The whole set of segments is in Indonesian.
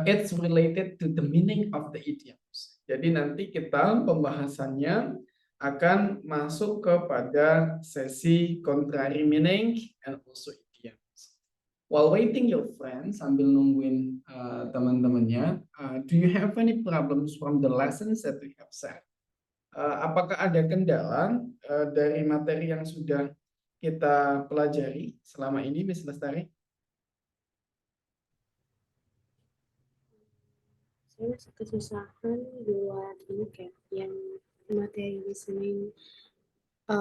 it's related to the meaning of the idioms. Jadi nanti kita pembahasannya akan masuk kepada sesi contrary meaning and also idioms. While waiting your friends, sambil nungguin teman-temannya, do you have any problems from the lessons that we have said? Apakah ada kendala dari materi yang sudah kita pelajari selama ini, Miss Lestari? Saya masih kesusahan buat ini kayak yang materi listening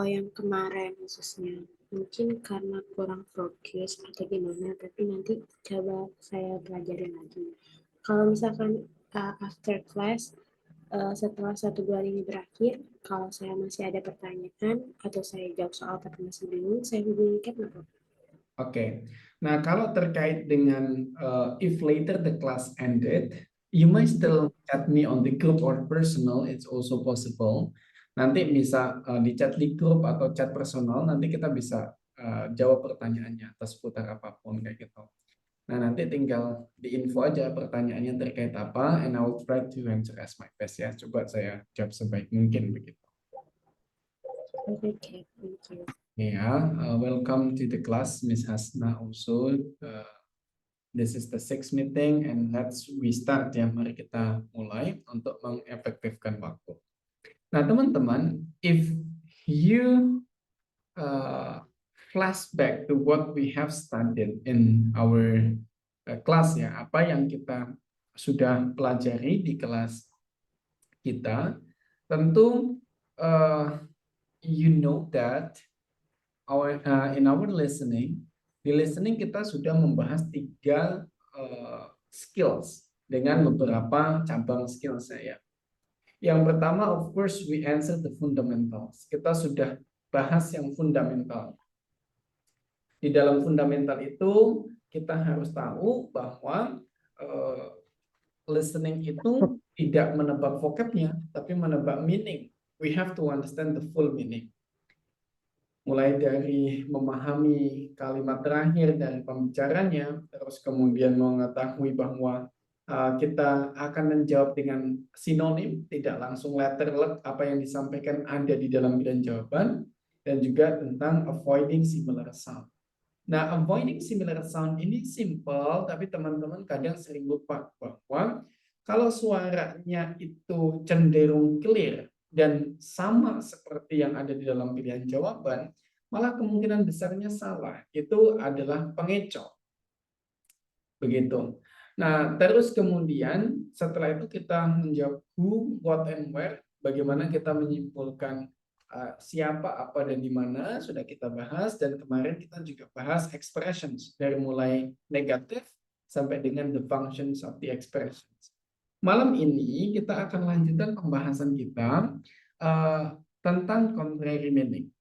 yang kemarin khususnya. Mungkin karena kurang fokus atau gimana, tapi nanti coba saya pelajarin lagi. Kalau misalkan after class, setelah 1-2 hari ini berakhir, kalau saya masih ada pertanyaan atau saya jawab soal tapi masih bingung, saya hubungi Kak. Oke. Nah, kalau terkait dengan if later the class ended, you might still chat me on the group or personal, it's also possible. Nanti bisa di chat di grup atau chat personal, nanti kita bisa jawab pertanyaannya atas seputar apapun kayak gitu. Nah, nanti tinggal diinfo aja pertanyaannya terkait apa, and I will try to answer as my best ya. Coba saya jawab sebaik mungkin begitu. Oke, thank you. Yeah, welcome to the class, Miss Hasna also. This is the sixth meeting and we start ya. Mari kita mulai untuk mengefektifkan waktu. Nah, teman-teman, if you flashback to what we have studied in our class ya, apa yang kita sudah pelajari di kelas kita, tentu you know that in our listening, di listening kita sudah membahas 3 skills dengan beberapa cabang skills ya. Yang pertama, of course, we answer the fundamentals. Kita sudah bahas yang fundamental. Di dalam fundamental itu kita harus tahu bahwa listening itu tidak menebak vocabnya, tapi menebak meaning. We have to understand the full meaning. Mulai dari memahami kalimat terakhir dari pembicaranya, terus kemudian mengetahui bahwa kita akan menjawab dengan sinonim, tidak langsung letter luck apa yang disampaikan ada di dalam pilihan jawaban, dan juga tentang avoiding similar sound. Nah, avoiding similar sound ini simple, tapi teman-teman kadang sering lupa bahwa kalau suaranya itu cenderung clear dan sama seperti yang ada di dalam pilihan jawaban, malah kemungkinan besarnya salah. Itu adalah pengecoh. Begitu. Nah, terus kemudian setelah itu kita menjawab who, what, and where. Bagaimana kita menyimpulkan siapa, apa, dan di mana sudah kita bahas, dan kemarin kita juga bahas expressions dari mulai negatif sampai dengan the functions of the expressions. Malam ini kita akan lanjutkan pembahasan kita tentang contrary meaning.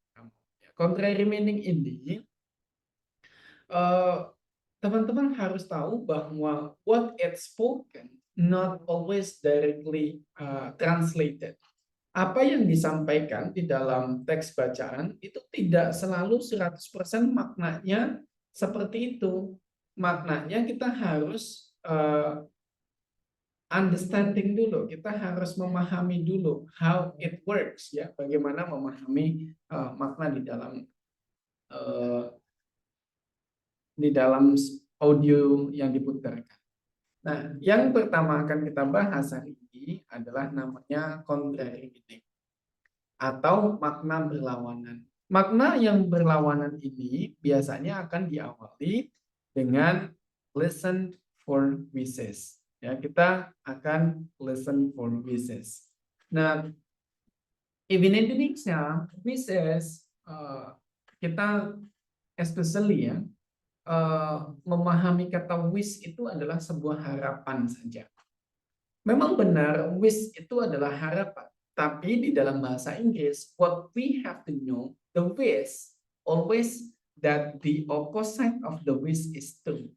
Contrary meaning ini teman-teman harus tahu bahwa what it's spoken not always directly translated. Apa yang disampaikan di dalam teks bacaan itu tidak selalu 100% maknanya seperti itu. Maknanya kita harus understanding dulu, kita harus memahami dulu how it works ya, bagaimana memahami makna di dalam audio yang diputarkan. Nah, yang pertama akan kita bahas hari ini adalah namanya contrary meaning atau makna berlawanan. Makna yang berlawanan ini biasanya akan diawali dengan listen for wishes. Ya, kita akan listen for wishes. Nah, in Indonesia, wishes kita especially ya memahami kata wish itu adalah sebuah harapan saja. Memang benar, wish itu adalah harapan. Tapi di dalam bahasa Inggris, what we have to know, the wish, always that the opposite of the wish is true.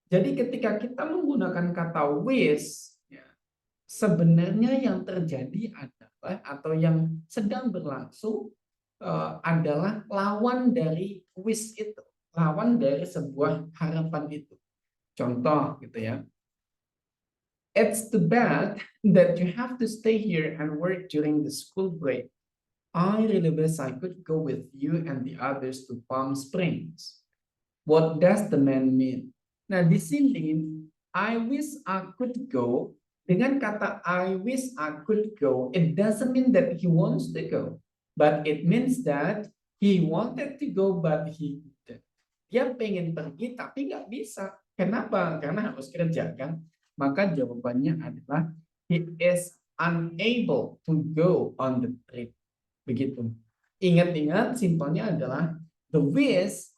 Jadi ketika kita menggunakan kata wish, ya, sebenarnya yang terjadi adalah, atau yang sedang berlangsung, adalah lawan dari wish itu. Lawan dari sebuah harapan itu. Contoh gitu ya. It's too bad that you have to stay here and work during the school break. I really wish I could go with you and the others to Palm Springs. What does the man mean? Nah, di sini I wish I could go, dengan kata I wish I could go, it doesn't mean that he wants to go, but it means that he wanted to go but he didn't. Dia pengen pergi tapi nggak bisa. Kenapa? Karena harus kerja kan. Maka jawabannya adalah he is unable to go on the trip. Begitu. Ingat-ingat simpelnya adalah the wish,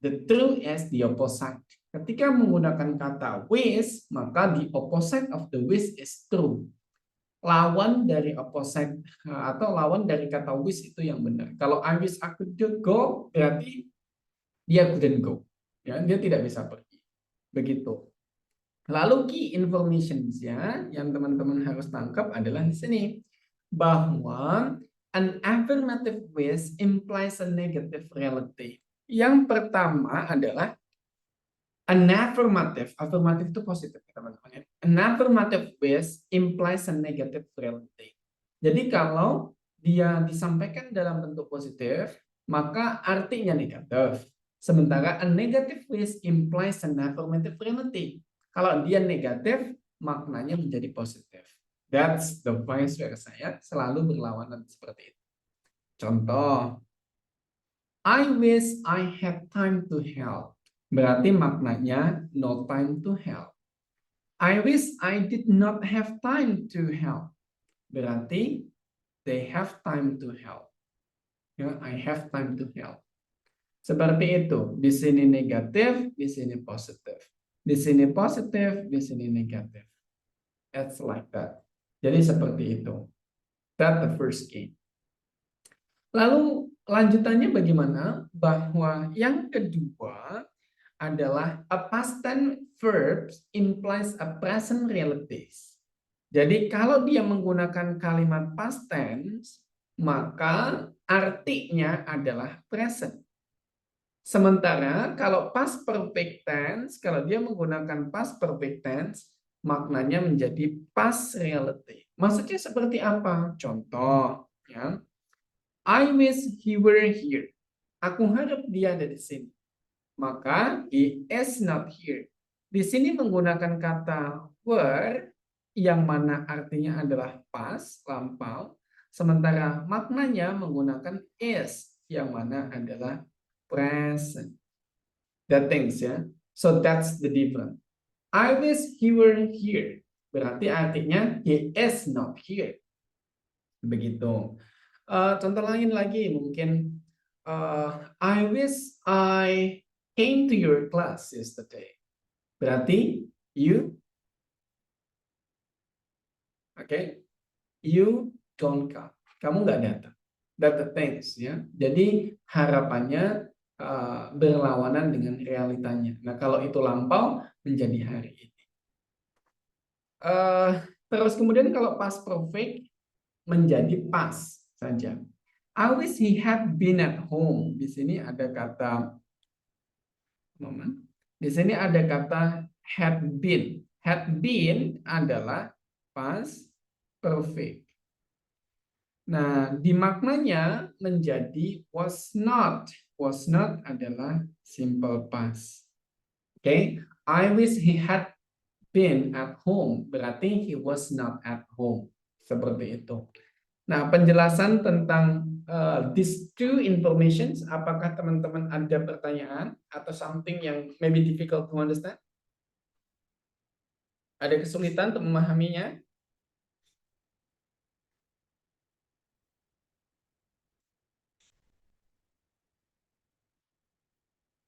the true is the opposite. Ketika menggunakan kata wish, maka the opposite of the wish is true. Lawan dari opposite atau lawan dari kata wish itu yang benar. Kalau I wish I could go, berarti dia couldn't go. Ya, dia tidak bisa pergi. Begitu. Lalu key informations-nya yang teman-teman harus tangkap adalah di sini. Bahwa an affirmative wish implies a negative reality. Yang pertama adalah an affirmative itu positif teman-teman. An affirmative wish implies a negative reality. Jadi kalau dia disampaikan dalam bentuk positif, maka artinya negatif. Sementara a negative wish implies an affirmative reality. Kalau dia negatif, maknanya menjadi positif. That's the vice versa ya, selalu berlawanan seperti itu. Contoh, I wish I had time to help. Berarti maknanya no time to help. I wish I did not have time to help. Berarti they have time to help. Ya, I have time to help. Seperti itu. Di sini negatif, di sini positif. Di sini positif, di sini negatif. It's like that. Jadi seperti itu. That's the first key. Lalu lanjutannya bagaimana? Bahwa yang kedua adalah a past tense verb implies a present realities. Jadi kalau dia menggunakan kalimat past tense, maka artinya adalah present. Sementara kalau past perfect tense, kalau dia menggunakan past perfect tense, maknanya menjadi past reality. Maksudnya seperti apa? Contoh, ya. I wish he were here. Aku harap dia ada di sini. Maka he is not here. Di sini menggunakan kata were yang mana artinya adalah past, lampau, sementara maknanya menggunakan is yang mana adalah present. That things ya. So that's the difference. I wish he were here. Berarti artinya he is not here. Begitu. Contoh lain lagi mungkin I wish I came to your class yesterday. Berarti you you don't come. Kamu nggak datang. That's the things ya. Jadi harapannya berlawanan dengan realitanya. Nah, kalau itu lampau menjadi hari ini. Terus kemudian kalau past perfect menjadi past saja. I wish he had been at home. Di sini ada kata Di sini ada kata had been. Had been adalah past perfect. Nah, di maknanya menjadi was not. Was not adalah simple past. Oke, I wish he had been at home. Berarti he was not at home. Seperti itu. Nah, penjelasan tentang these two informations, apakah teman-teman ada pertanyaan atau something yang maybe difficult to understand? Ada kesulitan untuk memahaminya?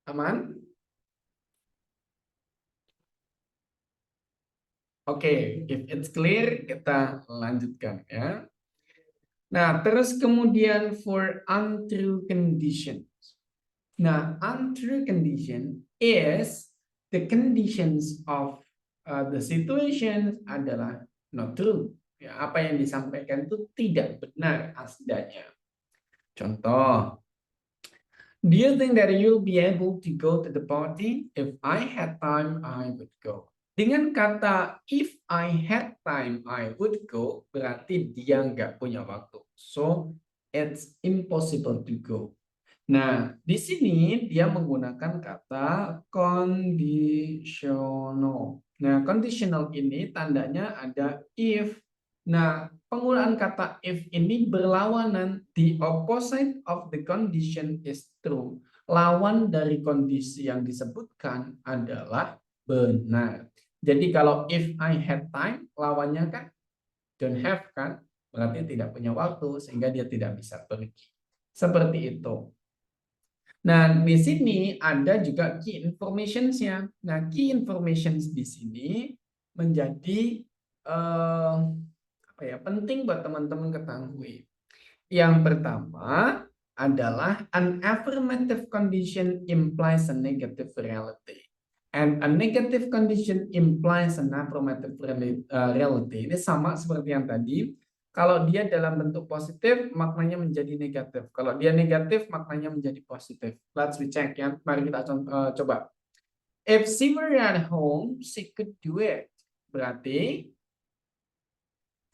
Aman? Oke, if it's clear, kita lanjutkan ya. Nah, terus kemudian for untrue conditions. Nah, untrue condition is the conditions of the situation adalah not true. Ya, apa yang disampaikan itu tidak benar aslinya. Contoh, do you think that you'll be able to go to the party? If I had time, I would go. Dengan kata if I had time, I would go, berarti dia nggak punya waktu. So, it's impossible to go. Nah, di sini dia menggunakan kata conditional. Nah, conditional ini tandanya ada if. Nah, penggunaan kata if ini berlawanan. The opposite of the condition is true. Lawan dari kondisi yang disebutkan adalah benar. Jadi kalau if I had time, lawannya kan don't have kan, berarti tidak punya waktu sehingga dia tidak bisa pergi. Seperti itu. Nah, di sini ada juga key informations-nya. Nah, key informations di sini menjadi apa ya, penting buat teman-teman ketahui. Yang pertama adalah an affirmative condition implies a negative reality. And a negative condition implies an affirmative reality. Ini sama seperti yang tadi. Kalau dia dalam bentuk positif, maknanya menjadi negatif. Kalau dia negatif, maknanya menjadi positif. Let's check ya. Mari kita coba. If she were at home, she could do it. Berarti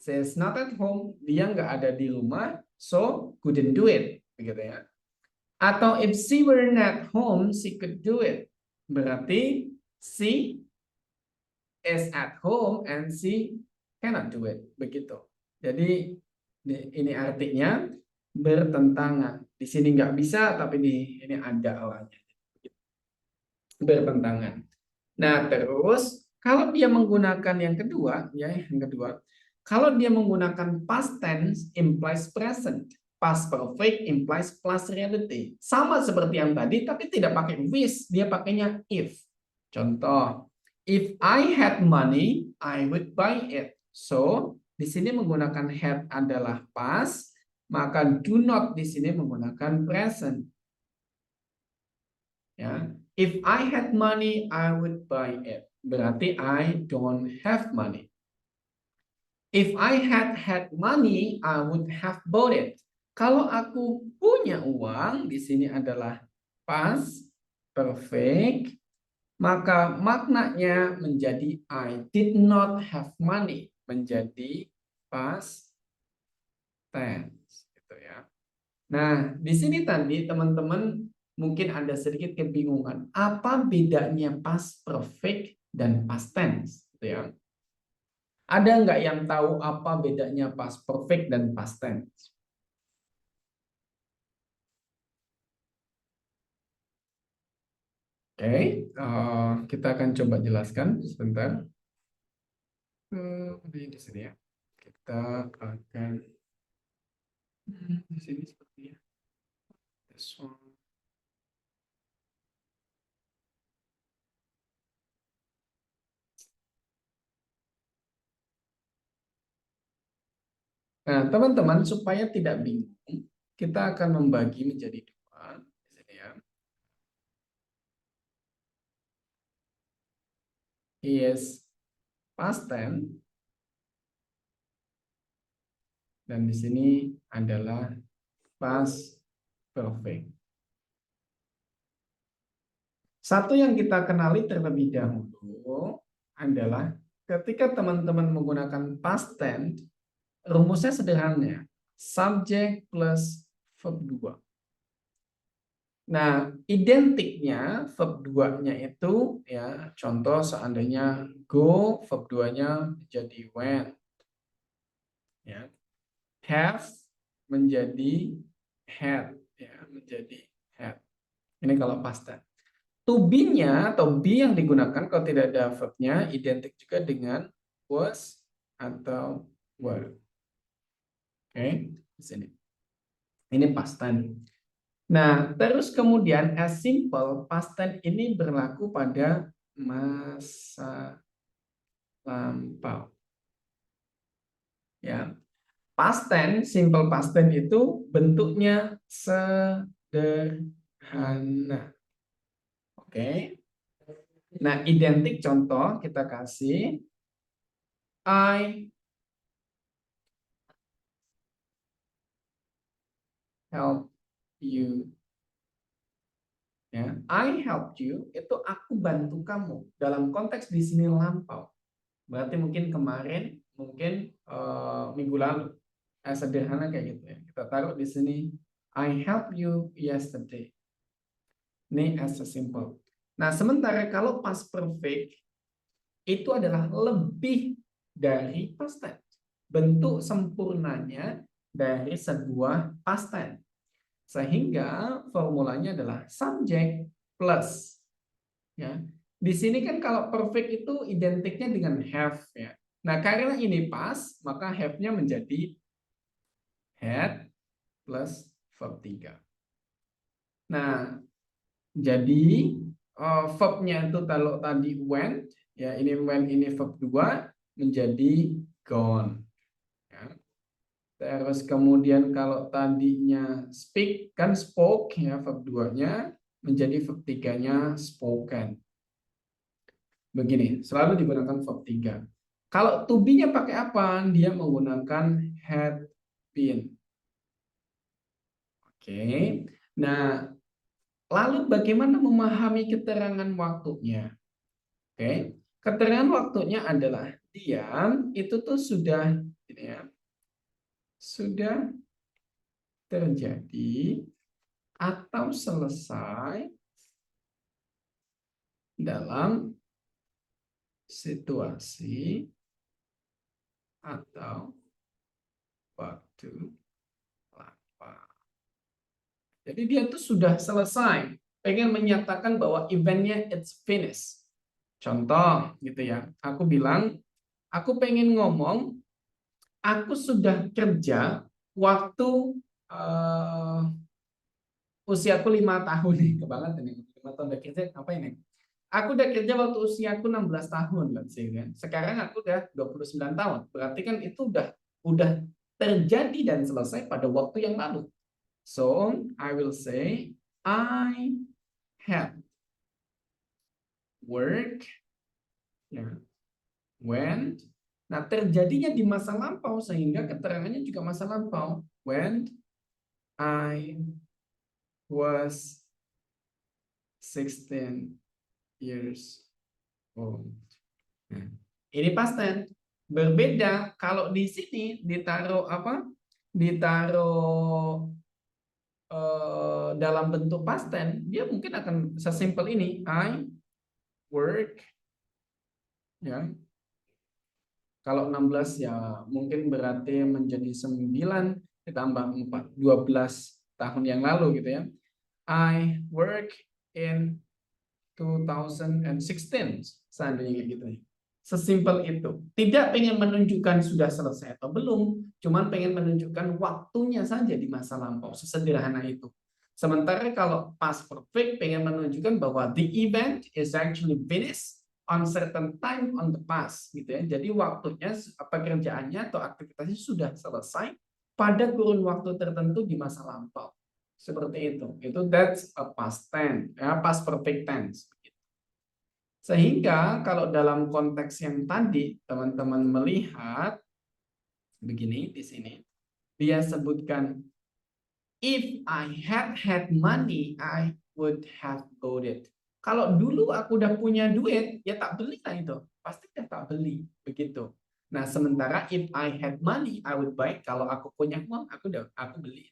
she is not at home. Dia nggak ada di rumah, so couldn't do it. Begitu ya. Atau if she were not home, she could do it. Berarti she is at home and she cannot do it. Begitu. Jadi ini artinya bertentangan. Di sini nggak bisa, tapi di ini ada awalnya. Bertentangan. Nah, terus kalau dia menggunakan yang kedua, ya yang kedua, kalau dia menggunakan past tense implies present, past perfect implies plus reality. Sama seperti yang tadi, tapi tidak pakai wish, dia pakainya if. Contoh, if I had money, I would buy it. So, di sini menggunakan had adalah past, maka do not di sini menggunakan present. Ya, if I had money, I would buy it. Berarti I don't have money. If I had money, I would have bought it. Kalau aku punya uang, di sini adalah past perfect, maka maknanya menjadi I did not have money, menjadi past tense, gitu ya. Nah, di sini tadi teman-teman mungkin ada sedikit kebingungan. Apa bedanya past perfect dan past tense? Gitu ya. Ada nggak yang tahu apa bedanya past perfect dan past tense? Oke, kita akan coba jelaskan sebentar. Di sini ya. Kita akan di sini sepertinya. This one. Nah, teman-teman, supaya tidak bingung, kita akan membagi menjadi dua. Di sini ya. Is past tense dan di sini adalah past perfect. Satu yang kita kenali terlebih dahulu adalah ketika teman-teman menggunakan past tense, rumusnya sederhana. Subject plus verb 2. Nah, identiknya verb 2-nya itu ya, contoh seandainya go, verb 2-nya menjadi went. Ya. Have menjadi had, ya, menjadi had. Ini kalau past tense. To be-nya atau be yang digunakan kalau tidak ada verb-nya identik juga dengan was atau were. Oke, di sini. Ini past tense. Nah, terus kemudian as simple past tense ini berlaku pada masa lampau. Ya. Past tense, simple past tense itu bentuknya sederhana. Oke. Nah, identik contoh kita kasih I help you. Ya, I helped you itu aku bantu kamu. Dalam konteks di sini lampau. Berarti mungkin kemarin, mungkin minggu lalu. Sederhana kayak gitu ya. Kita taruh di sini I helped you yesterday. Ini as a simple. Nah, sementara kalau past perfect itu adalah lebih dari past tense. Bentuk sempurnanya dari sebuah past tense. Sehingga formulanya adalah subject plus. Ya. Di sini kan kalau perfect itu identiknya dengan have ya. Nah, karena ini past, maka have-nya menjadi had plus verb 3. Nah, jadi verb-nya itu kalau tadi went, ya ini went ini verb 2 menjadi gone. Ya. Terus kemudian kalau tadinya speak kan spoke ya verb 2-nya menjadi verb 3-nya spoken. Begini, selalu digunakan verb 3. Kalau to be-nya pakai apa? Dia menggunakan had been. Oke. Nah, lalu bagaimana memahami keterangan waktunya? Oke. Keterangan waktunya adalah dia itu tuh sudah ini ya, sudah terjadi atau selesai dalam situasi atau waktu lapar. Jadi dia tuh sudah selesai, pengen menyatakan bahwa eventnya it's finished. Contoh gitu ya, aku bilang, aku pengen ngomong, aku sudah kerja waktu usiaku 5 tahun nih, kebanget ini 5 tahun udah kerja ngapain nih? Aku udah kerja waktu usiaku 16 tahun, let's say, kan. Sekarang aku udah 29 tahun. Berarti kan itu udah terjadi dan selesai pada waktu yang lalu. So, I will say I had work ya, when. Nah, terjadinya di masa lampau sehingga keterangannya juga masa lampau. When I was 16 years old. Nah, ini past tense. Berbeda kalau di sini ditaruh apa? Ditaruh dalam bentuk past tense, dia mungkin akan sesimpel ini. I work ya. Kalau 16 ya mungkin berarti menjadi 9 ditambah 4, 12 tahun yang lalu gitu ya. I work in 2016 seandainya gitu ya. Sesimpel itu. Tidak pengen menunjukkan sudah selesai atau belum, cuman pengen menunjukkan waktunya saja di masa lampau. Sesederhana itu. Sementara kalau past perfect pengen menunjukkan bahwa the event is actually finished on certain time on the past gitu ya. Jadi waktunya pekerjaannya atau aktivitasnya sudah selesai pada kurun waktu tertentu di masa lampau. Seperti itu. Itu that's a past tense, ya, past perfect tense. Sehingga kalau dalam konteks yang tadi teman-teman melihat begini di sini, dia sebutkan if I had money, I would have bought it. Kalau dulu aku udah punya duit, ya tak beli lah itu. Pasti udah tak beli, begitu. Nah, sementara if I had money, I would buy. Kalau aku punya uang, aku beli.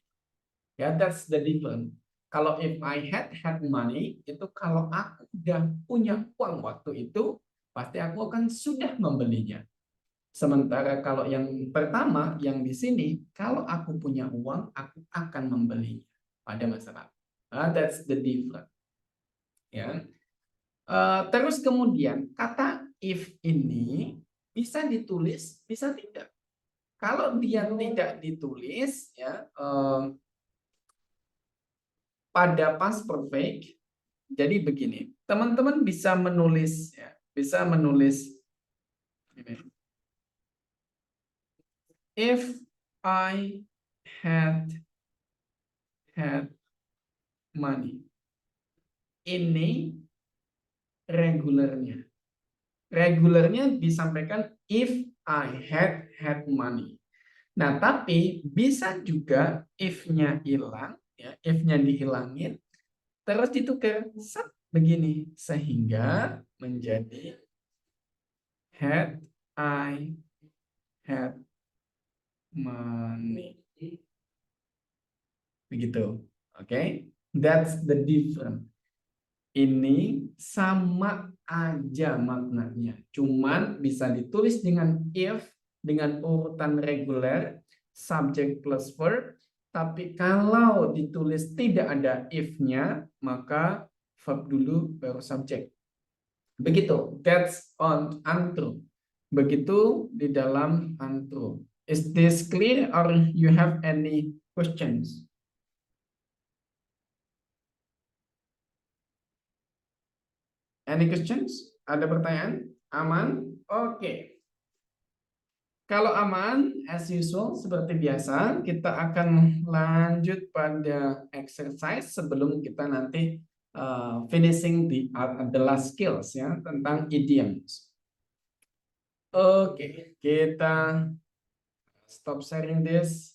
Ya, that's the difference. Kalau if I had money, itu kalau aku udah punya uang waktu itu, pasti aku akan sudah membelinya. Sementara kalau yang pertama, yang di sini, kalau aku punya uang, aku akan membelinya pada masa lalu. That's the difference. Ya. Terus kemudian kata if ini bisa ditulis, bisa tidak. Kalau dia tidak ditulis, ya pada past perfect, jadi begini, teman-teman bisa menulis ya, bisa menulis ini. If I had money. Ini regulernya. Regulernya disampaikan if I had money. Nah, tapi bisa juga if-nya hilang, ya, if-nya dihilangin, terus ditukar begini sehingga menjadi had I had money. Begitu. Oke. That's the difference. Ini sama aja maknanya. Cuman bisa ditulis dengan if, dengan urutan reguler, subject plus verb. Tapi kalau ditulis tidak ada if-nya, maka verb dulu baru subject. Begitu. That's on untrue. Begitu di dalam untrue. Is this clear or you have any questions? Any questions? Ada pertanyaan? Aman? Oke. Kalau aman, as usual, seperti biasa, kita akan lanjut pada exercise sebelum kita nanti finishing the last skills ya tentang idioms. Oke, kita stop sharing this.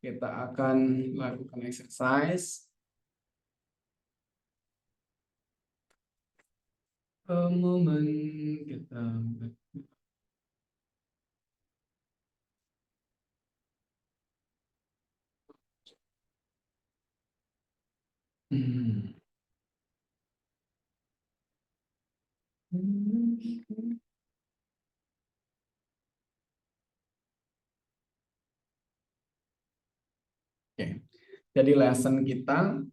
Kita akan lakukan exercise. A moment kita Oke. Jadi lesson kita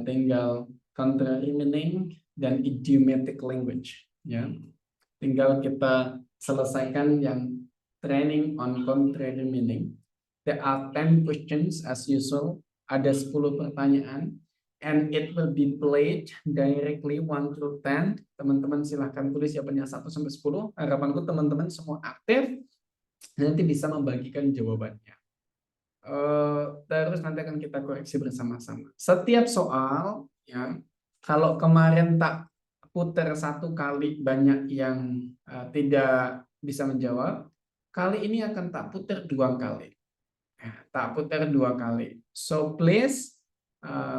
tinggal contrary meaning dan idiomatic language ya. Tinggal kita selesaikan yang training on contrary meaning. There are 10 questions as usual. Ada 10 pertanyaan and it will be played directly 1 through 10. Teman-teman silahkan tulis jawabannya 1 sampai 10. Harapanku teman-teman semua aktif nanti bisa membagikan jawabannya. Terus nanti akan kita koreksi bersama-sama. Setiap soal, ya, kalau kemarin tak putar 1 kali banyak yang tidak bisa menjawab, kali ini akan tak putar 2 kali. Tak putar 2 kali. So please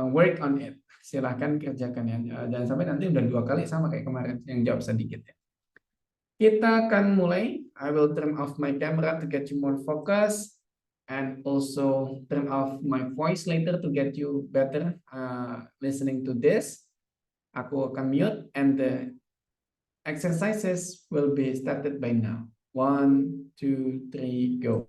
work on it. Silahkan kerjakan ya. Jangan sampai nanti udah 2 kali sama kayak kemarin yang jawab sedikit ya. Kita akan mulai. I will turn off my camera to get you more focus. And also turn off my voice later to get you better listening to this. Aku akan mute and the exercises will be started by now. 1, 2, 3, go.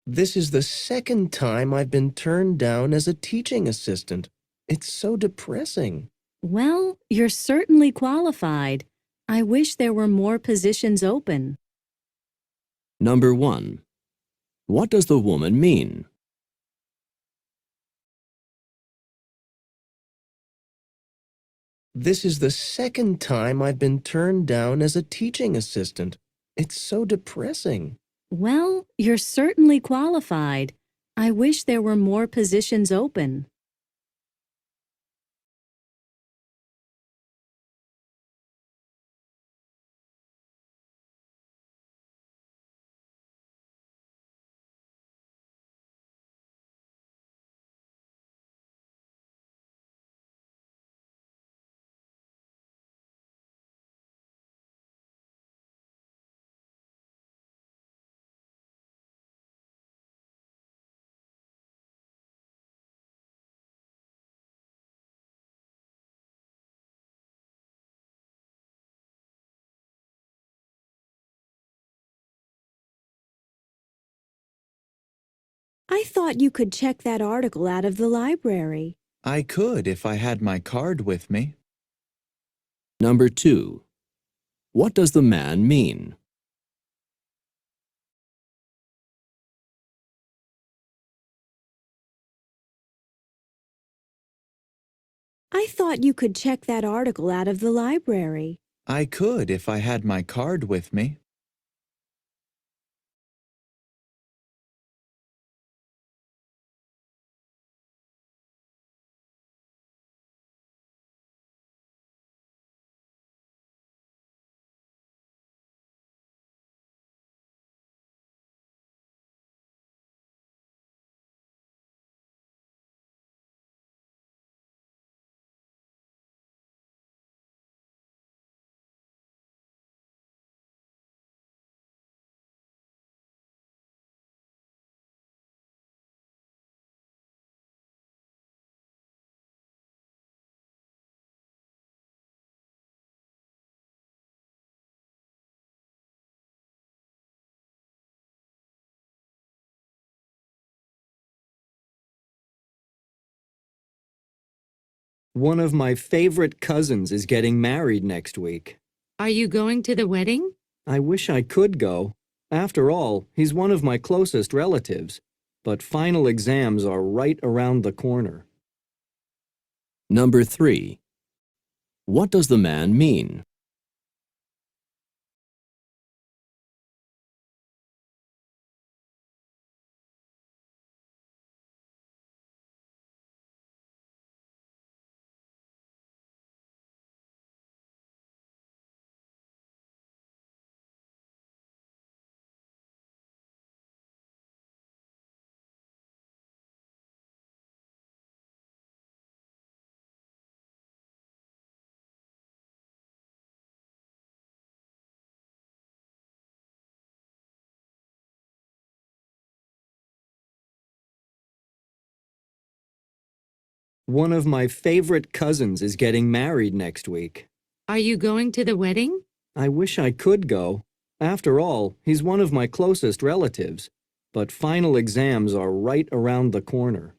This is the second time I've been turned down as a teaching assistant. It's so depressing. Well, you're certainly qualified. I wish there were more positions open. Number 1. What does the woman mean? This is the second time I've been turned down as a teaching assistant. It's so depressing. Well, you're certainly qualified. I wish there were more positions open. I thought you could check that article out of the library. I could if I had my card with me. Number 2. What does the man mean? I thought you could check that article out of the library. I could if I had my card with me. One of my favorite cousins is getting married next week. Are you going to the wedding? I wish I could go. After all, he's one of my closest relatives. But final exams are right around the corner. Number 3. What does the man mean? One of my favorite cousins is getting married next week. Are you going to the wedding? I wish I could go. After all, he's one of my closest relatives. But final exams are right around the corner.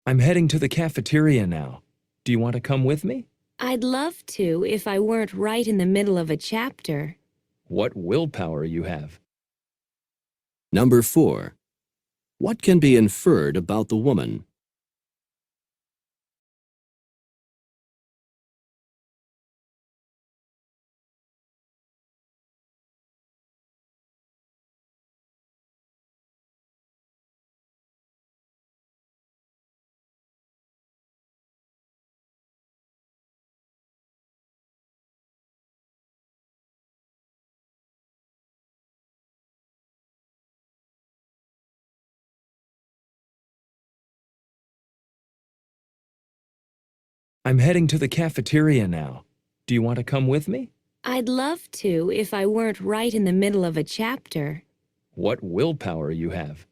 I'm heading to the cafeteria now. Do you want to come with me? I'd love to if I weren't right in the middle of a chapter. What willpower you have. Number 4. What can be inferred about the woman? I'm heading to the cafeteria now. Do you want to come with me? I'd love to if I weren't right in the middle of a chapter. What willpower you have.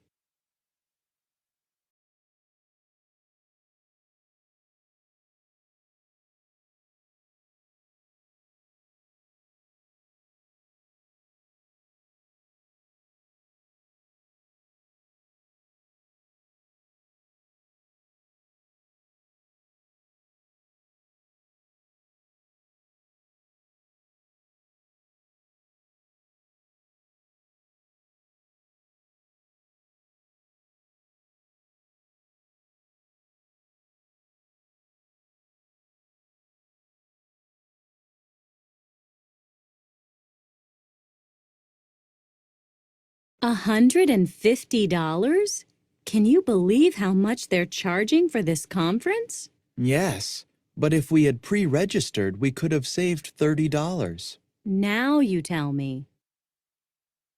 $150? Can you believe how much they're charging for this conference? Yes, but if we had pre-registered, we could have saved $30. Now you tell me.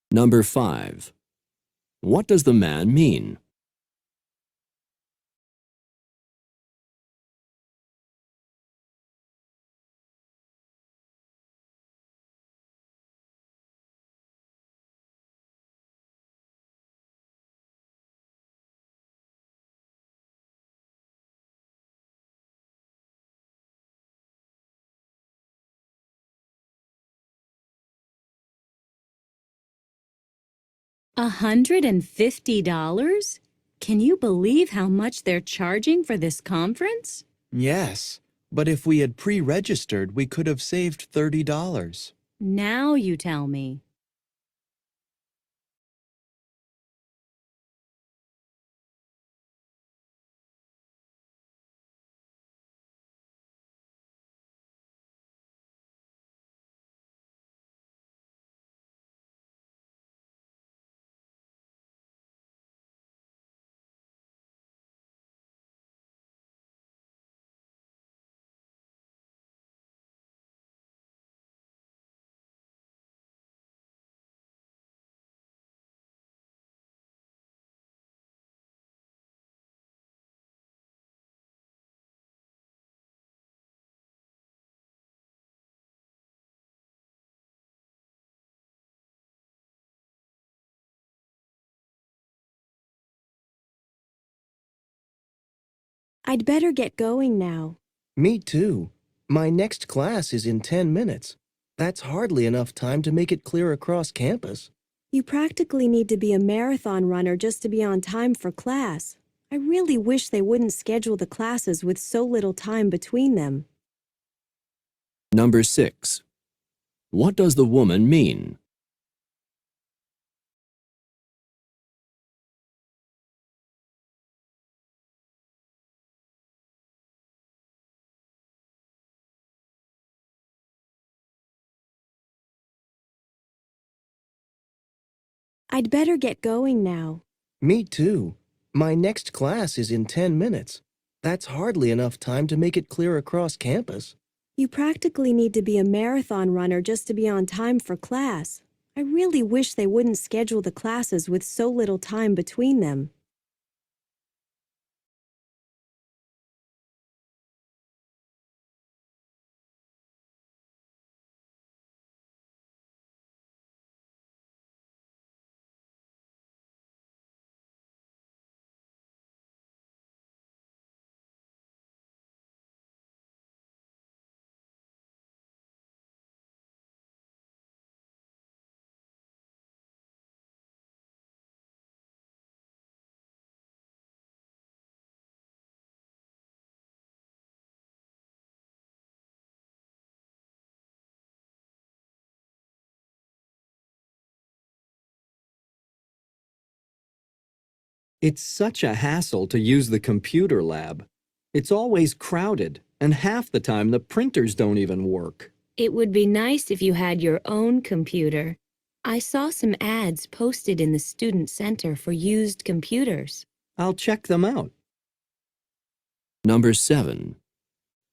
Number 5. What does the man mean? $150? Can you believe how much they're charging for this conference? Yes, but if we had pre-registered, we could have saved $30. Now you tell me. I'd better get going now. Me too. My next class is in 10 minutes. That's hardly enough time to make it clear across campus. You practically need to be a marathon runner just to be on time for class. I really wish they wouldn't schedule the classes with so little time between them. Number 6. What does the woman mean? I'd better get going now. Me too. My next class is in 10 minutes. That's hardly enough time to make it clear across campus. You practically need to be a marathon runner just to be on time for class. I really wish they wouldn't schedule the classes with so little time between them. It's such a hassle to use the computer lab. It's always crowded, and half the time the printers don't even work. It would be nice if you had your own computer. I saw some ads posted in the student center for used computers. I'll check them out. Number 7.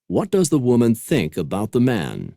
What does the woman think about the man?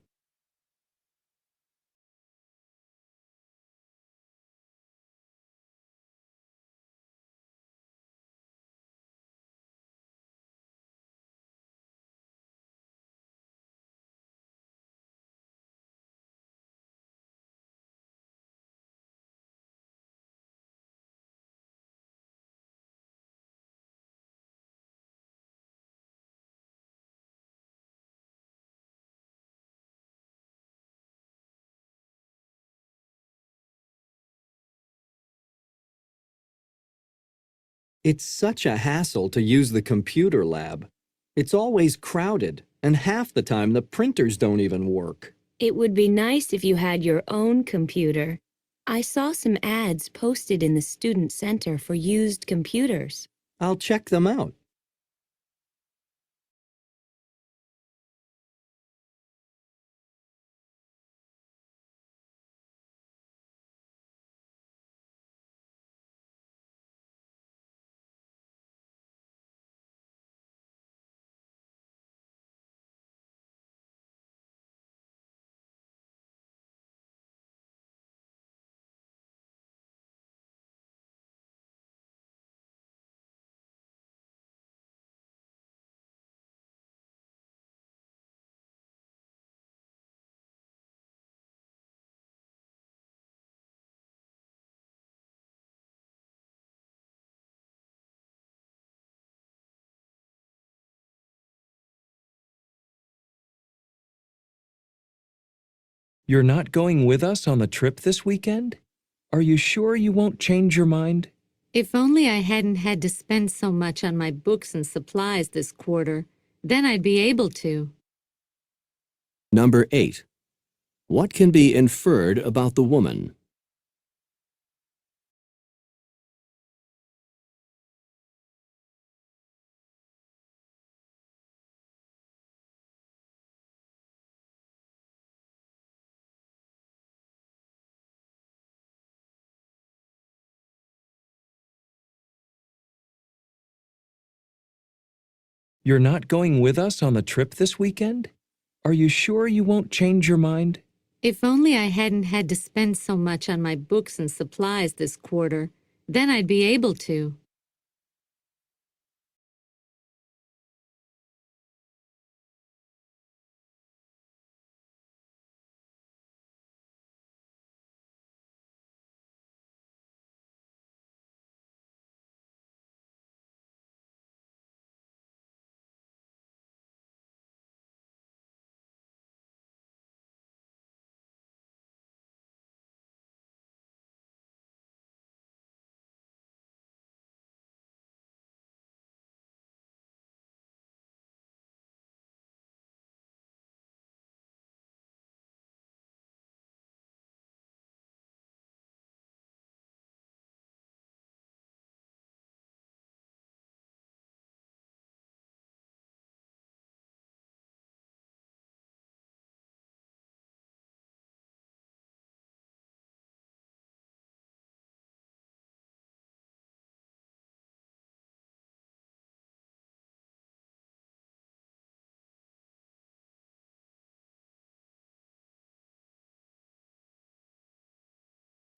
It's such a hassle to use the computer lab. It's always crowded, and half the time the printers don't even work. It would be nice if you had your own computer. I saw some ads posted in the student center for used computers. I'll check them out. You're not going with us on the trip this weekend? Are you sure you won't change your mind? If only I hadn't had to spend so much on my books and supplies this quarter, then I'd be able to. Number 8. What can be inferred about the woman? You're not going with us on the trip this weekend? Are you sure you won't change your mind? If only I hadn't had to spend so much on my books and supplies this quarter, then I'd be able to.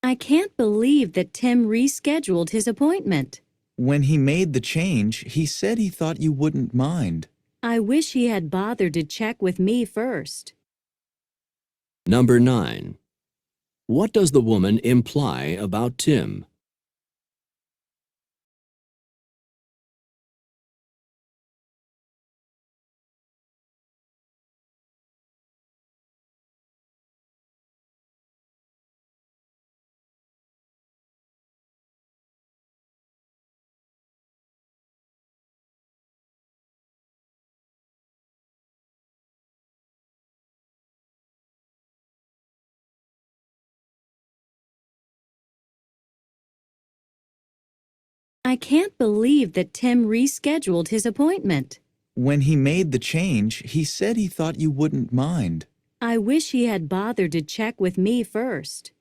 I can't believe that Tim rescheduled his appointment. When he made the change, he said he thought you wouldn't mind. I wish he had bothered to check with me first. Number 9. What does the woman imply about Tim? I can't believe that Tim rescheduled his appointment. When he made the change, he said he thought you wouldn't mind. I wish he had bothered to check with me first.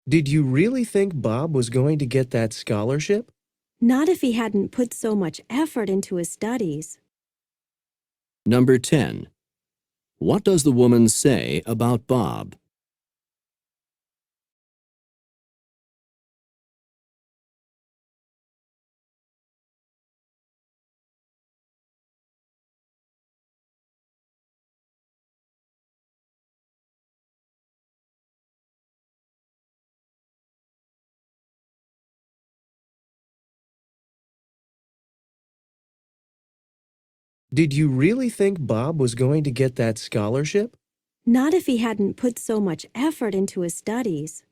Did you really think Bob was going to get that scholarship? Not if he hadn't put so much effort into his studies. Number 10. What does the woman say about Bob? Did you really think Bob was going to get that scholarship? Not if he hadn't put so much effort into his studies.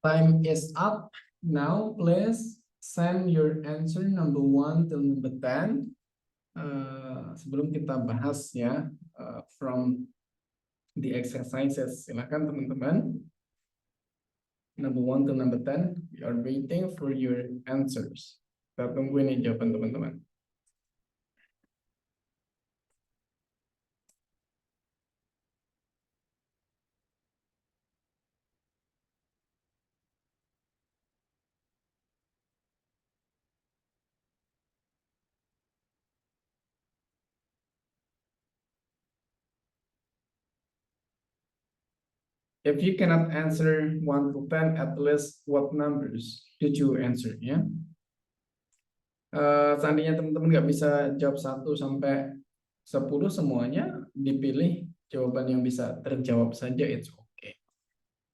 Time is up. Now, please send your answer number 1 till number 10. Sebelum kita bahas ya, from the exercises, silakan teman-teman. Number 1 till number 10, we are waiting for your answers. Kita tunggu ini jawaban teman-teman. If you cannot answer 1 to 10, at least what numbers did you answer ya? Seandainya teman-teman nggak bisa jawab 1 sampai 10 semuanya, dipilih jawaban yang bisa terjawab saja, it's okay.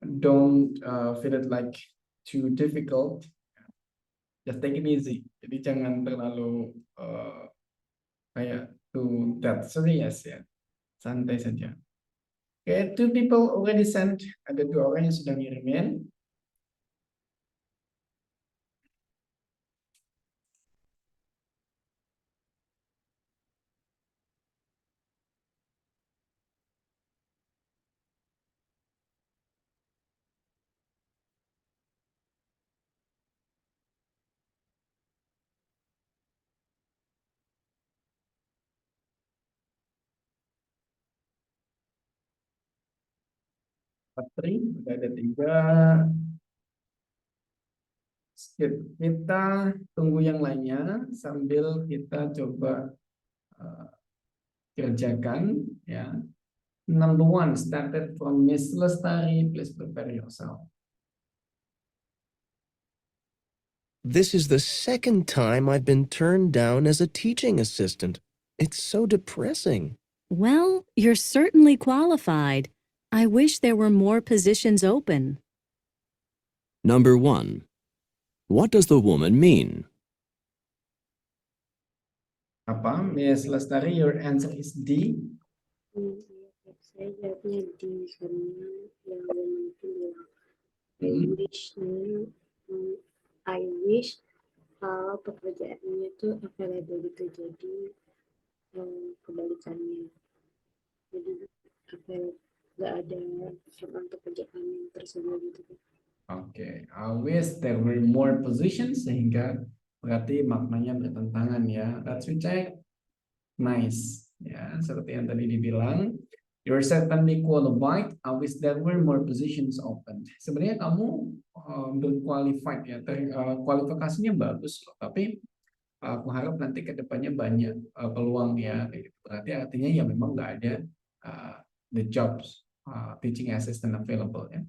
Don't feel it like too difficult. Just take it easy. Jadi jangan terlalu kayak too that serious ya. Santai saja. Okay, 2 people already sent. Ada 2 orang yang sudah ngirimin. Patri, udah ada 3. Skip. Kita tunggu yang lainnya sambil kita coba uh, kerjakan ya. Number 1 started from Miss Lestari. Please prepare yourself. This is the second time I've been turned down as a teaching assistant. It's so depressing. Well, you're certainly qualified. I wish there were more positions open. Number 1. What does the woman mean? Apa? Miss Lestari, your answer is D. Iya, saya jawabnya D karena yang itu bilang I wish kalau pekerjaannya tuh available gitu, jadi kebalikannya, jadi nggak ada peluang pekerjaan yang tersedia gitu. Oke, I wish there were more positions, sehingga berarti maknanya bertentangan ya. Let's recheck. Nice. Ya, seperti yang tadi dibilang, you're certainly qualified. I wish there were more positions open. Sebenarnya kamu berqualified ya, kualifikasinya bagus loh. Tapi aku harap nanti ke depannya banyak peluang ya. Berarti artinya ya memang nggak ada the jobs teaching assistant available ya.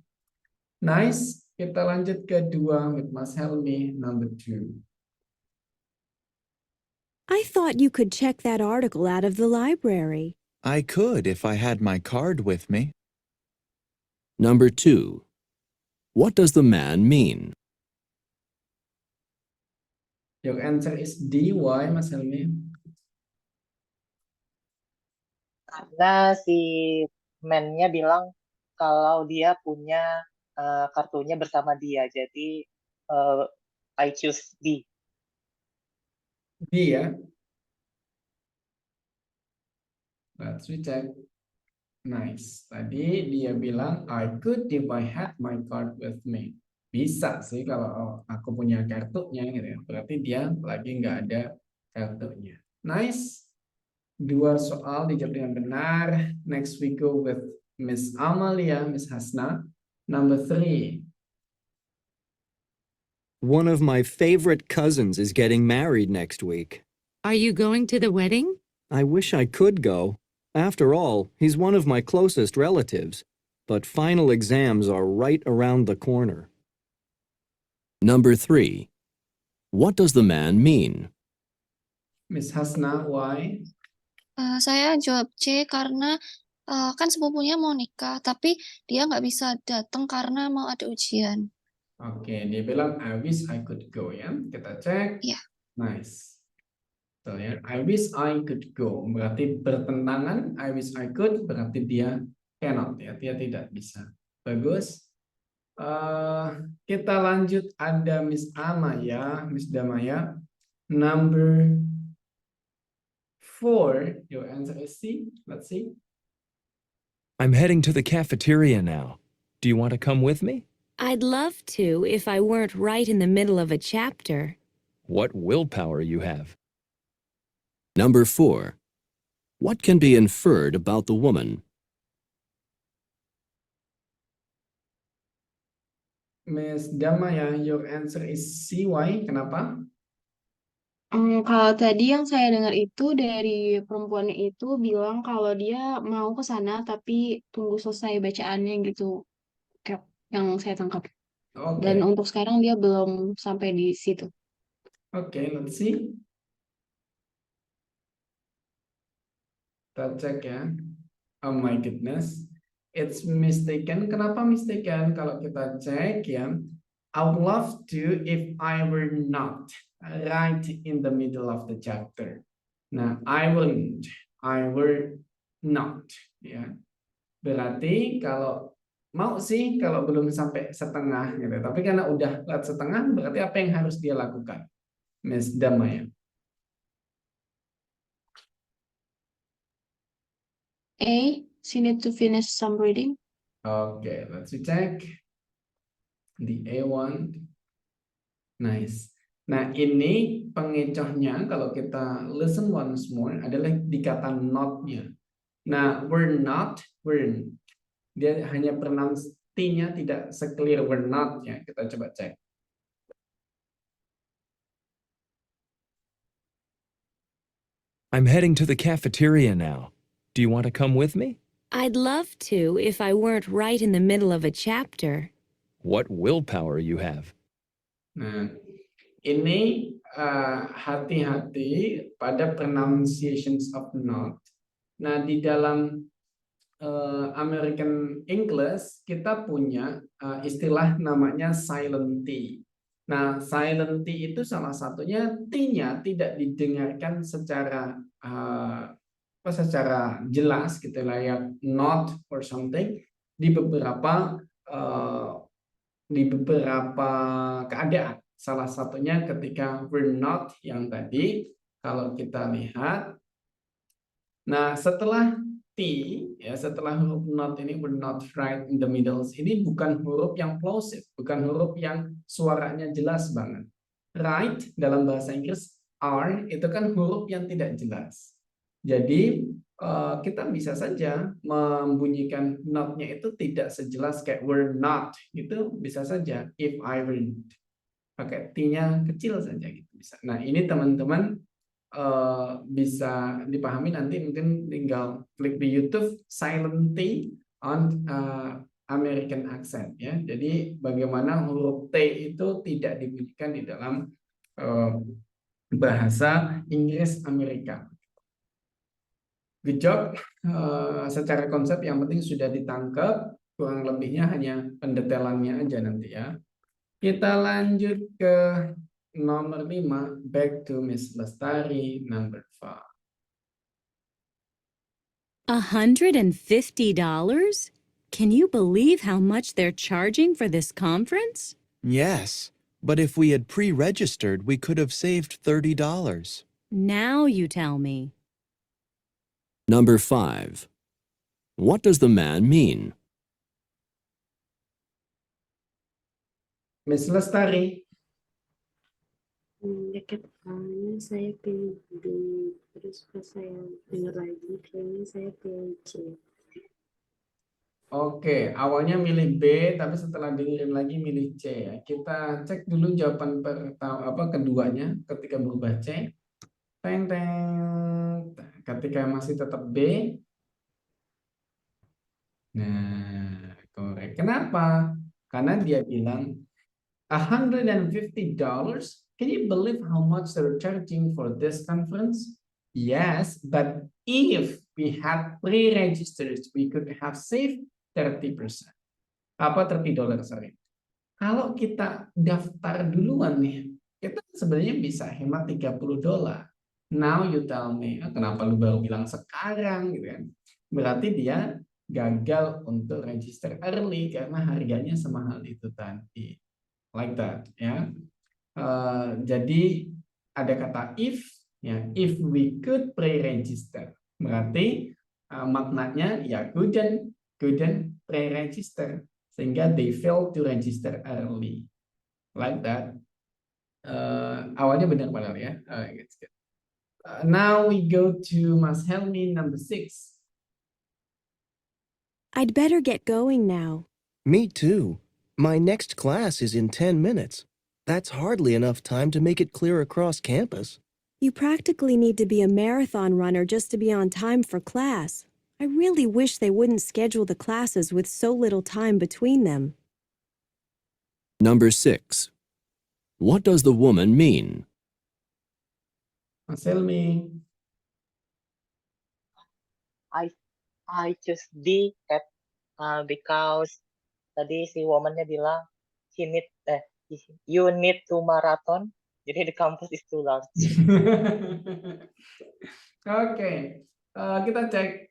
Nice. Kita lanjut ke 2 with Mas Helmi, number 2. I thought you could check that article out of the library. I could if I had my card with me. Number 2. What does the man mean? Your answer is D. Why, Mas Helmi? Karena si man-nya bilang kalau dia punya kartunya bersama dia, jadi I choose D. D ya. Let's recheck. Nice. Tadi dia bilang I could if I had my card with me. Bisa sih kalau aku punya kartunya gitu ya. Berarti dia lagi nggak ada kartunya. Nice. 2 soal dijawab dengan benar. Next we go with Miss Amalia, Miss Hasna. Number 3. One of my favorite cousins is getting married next week. Are you going to the wedding? I wish I could go. After all, he's one of my closest relatives. But final exams are right around the corner. Number 3. What does the man mean? Miss Hasna, why? Saya jawab C karena kan sepupunya mau nikah, tapi dia nggak bisa datang karena mau ada ujian. Oke, dia bilang I wish I could go ya. Kita cek. Iya. Nice. So, ya, I wish I could go. Berarti bertentangan. I wish I could berarti dia cannot ya. Dia tidak bisa. Bagus. Kita lanjut, ada Miss Amaya, Miss Damaya. Number 4. Your answer is C. Let's see. I'm heading to the cafeteria now. Do you want to come with me? I'd love to if I weren't right in the middle of a chapter. What willpower you have. Number 4. What can be inferred about the woman? Miss Damaya, your answer is C. Why? Kenapa? Kalau tadi yang saya dengar itu dari perempuannya itu bilang kalau dia mau ke sana tapi tunggu selesai bacaannya gitu, kayak yang saya tangkap. Dan Oke. untuk sekarang dia belum sampai di situ. Oke, let's see. Kita cek ya. Oh my goodness. It's mistaken. Kenapa mistaken? Kalau kita cek ya. I would love to if I were not right in the middle of the chapter. Nah, I weren't. I were not. Ya. Berarti kalau mau sih kalau belum sampai setengah gitu. Tapi karena udah lewat setengah, berarti apa yang harus dia lakukan? Miss Damaya. A, she need to finish some reading. Okay, let's check. The A1. Nice. Nah, ini pengecohnya kalau kita listen once more adalah di kata not-nya. Nah, we're not, weren't. Dia hanya pronounce T-nya tidak se-clear we're not ya. Kita coba cek. I'm heading to the cafeteria now. Do you want to come with me? I'd love to if I weren't right in the middle of a chapter. What willpower you have. Nah, ini hati-hati pada pronunciations of not. Nah, di dalam American English kita punya istilah namanya silent T. Nah, silent T itu salah satunya T-nya tidak didengarkan secara secara jelas gitu lah ya, not or something di beberapa keadaan. Salah satunya ketika we're not yang tadi kalau kita lihat. Nah, setelah T ya, setelah huruf not ini we're not right in the middle. Ini bukan huruf yang plosive, bukan huruf yang suaranya jelas banget. Right dalam bahasa Inggris are itu kan huruf yang tidak jelas. Jadi kita bisa saja membunyikan not-nya itu tidak sejelas kayak we're not gitu, bisa saja if I weren't. Pakai T-nya kecil saja gitu bisa. Nah, ini teman-teman bisa dipahami nanti mungkin tinggal klik di YouTube silent T on American accent ya. Jadi bagaimana huruf T itu tidak dibunyikan di dalam bahasa Inggris Amerika. Good job. Secara konsep yang penting sudah ditangkap, kurang lebihnya hanya pendetailannya aja nanti ya. Kita lanjut ke nomor 5, back to Miss Lestari, number 5. $150? Can you believe how much they're charging for this conference? Yes, but if we had pre-registered, we could have saved $30. Now you tell me. Number 5. What does the man mean? Miss Lestari. Dekat kepalanya saya pilih B, terus pas saya dengar lagi kayaknya saya pilih C. Oke, awalnya milih B, tapi setelah dengerin lagi milih C ya. Kita cek dulu jawaban keduanya ketika berubah C. Teng teng. Ketika masih tetap B. Nah, korek. Kenapa? Karena dia bilang $150. Can you believe how much they're charging for this conference? Yes, but if we had pre-registered, we could have saved 30%. Apa $30, sorry. Kalau kita daftar duluan nih, kita sebenarnya bisa hemat $30. Now you tell me, kenapa lu baru bilang sekarang gitu kan? Berarti dia gagal untuk register early karena harganya semahal itu tadi. Like that ya. Jadi ada kata if ya, if we could pre-register berarti maknanya ya couldn't pre-register sehingga they failed to register early, like that. Awalnya benar padahal ya. Now we go to Mas Helmi, number 6. I'd better get going now. Me too. My next class is in 10 minutes. That's hardly enough time to make it clear across campus. You practically need to be a marathon runner just to be on time for class. I really wish they wouldn't schedule the classes with so little time between them. Number 6. What does the woman mean? Mas Helmi. I choose D because tadi si woman-nya bilang you need to marathon, jadi the campus is too large. Oke, kita cek.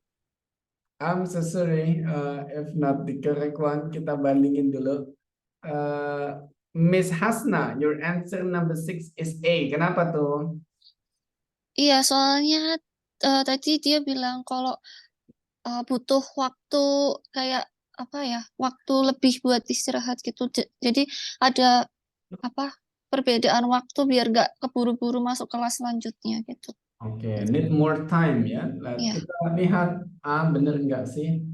I'm so sorry if not the correct one. Kita bandingin dulu. Miss Hasna, your answer number 6 is A. Kenapa tuh? Iya, soalnya tadi dia bilang kalau butuh waktu kayak apa ya, waktu lebih buat istirahat gitu. Jadi ada perbedaan waktu biar nggak keburu-buru masuk kelas selanjutnya gitu. Oke, need more time ya. Iya. Kita lihat bener nggak sih?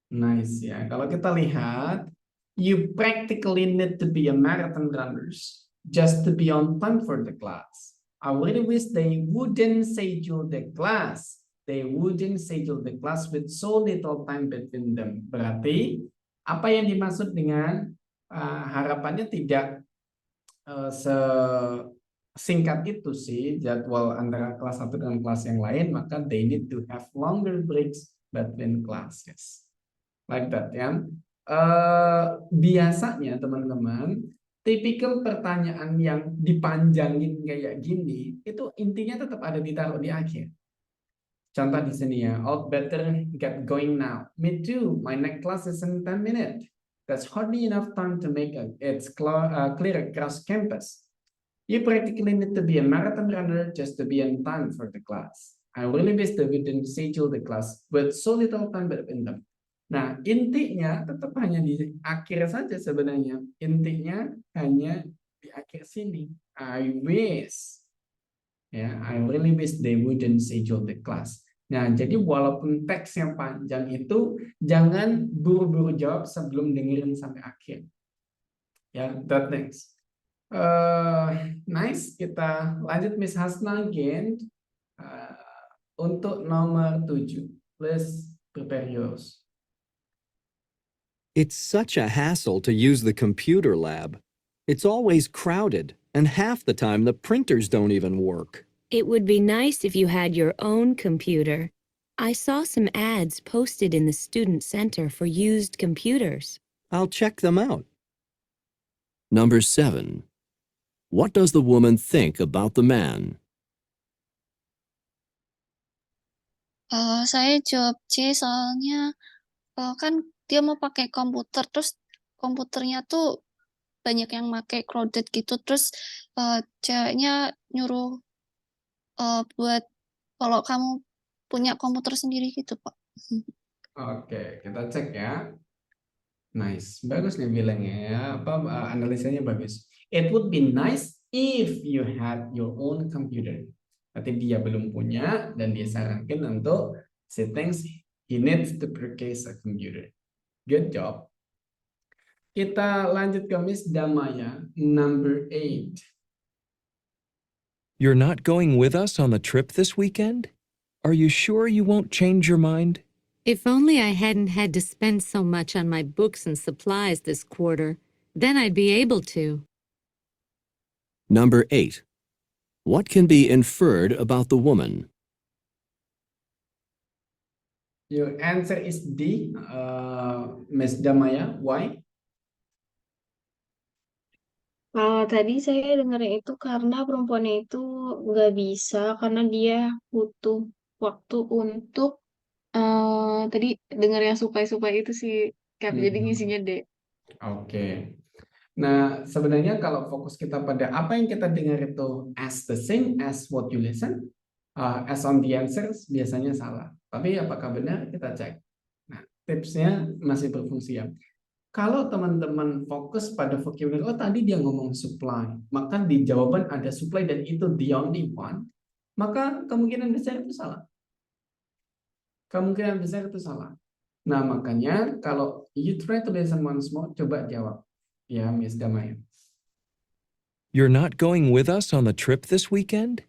Nice ya. Kalau kita lihat, you practically need to be a marathon runners just to be on time for the class. I really wish they wouldn't schedule the class. They wouldn't schedule the class with so little time between them. Berarti apa yang dimaksud dengan harapannya tidak sesingkat itu sih jadwal antara kelas satu dengan kelas yang lain, maka they need to have longer breaks between classes. Like that ya. Biasanya teman-teman, tipikal pertanyaan yang dipanjangin kayak gini, itu intinya tetap ada ditaruh di akhir. Contoh di sini ya, I'd better get going now. Me too, my next class is in 10 minutes. That's hardly enough time to make it clear across campus. You practically need to be a marathon runner just to be on time for the class. I really wish that we didn't schedule the class with so little time between them. Nah, intinya tetap hanya di akhir saja sebenarnya. Intinya hanya di akhir sini. I wish. Ya, I really wish they wouldn't schedule the class. Nah, jadi walaupun teksnya panjang itu, jangan buru-buru jawab sebelum dengerin sampai akhir. Ya, that next. Nice, kita lanjut Miss Hasna again. Untuk nomor 7. Please prepare yours. It's such a hassle to use the computer lab. It's always crowded, and half the time the printers don't even work. It would be nice if you had your own computer. I saw some ads posted in the Student Center for used computers. I'll check them out. Number 7. What does the woman think about the man? Saya jawab C soalnya kan dia mau pakai komputer, terus komputernya tuh banyak yang pakai crowded gitu, terus ceweknya nyuruh buat kalau kamu punya komputer sendiri gitu, Pak. Oke, kita cek ya. Nice, bagus nih bilangnya ya. Analisanya bagus. It would be nice if you had your own computer. Berarti dia belum punya dan dia sarankan untuk she thinks he needs to purchase a computer. Good job. Kita lanjut ke Miss Damaya, number 8. You're not going with us on the trip this weekend? Are you sure you won't change your mind? If only I hadn't had to spend so much on my books and supplies this quarter, then I'd be able to. Number 8. What can be inferred about the woman? Your answer is D, Miss Damaya. Why? Tadi saya dengar itu karena perempuannya itu nggak bisa karena dia butuh waktu untuk tadi dengar yang suplai-suplai itu sih, Kak. Jadi ngisinya D. Oke. Nah, sebenarnya kalau fokus kita pada apa yang kita dengar itu as the same as what you listen, as on the answers, biasanya salah. Tapi apakah benar? Kita cek. Nah, tipsnya masih berfungsi ya. Kalau teman-teman fokus pada vocabulary, oh tadi dia ngomong supply, maka di jawaban ada supply dan itu the only one, maka kemungkinan besar itu salah. Kemungkinan besar itu salah. Nah, makanya kalau you try to listen once more, coba jawab. Ya, Miss Damaya. You're not going with us on the trip this weekend?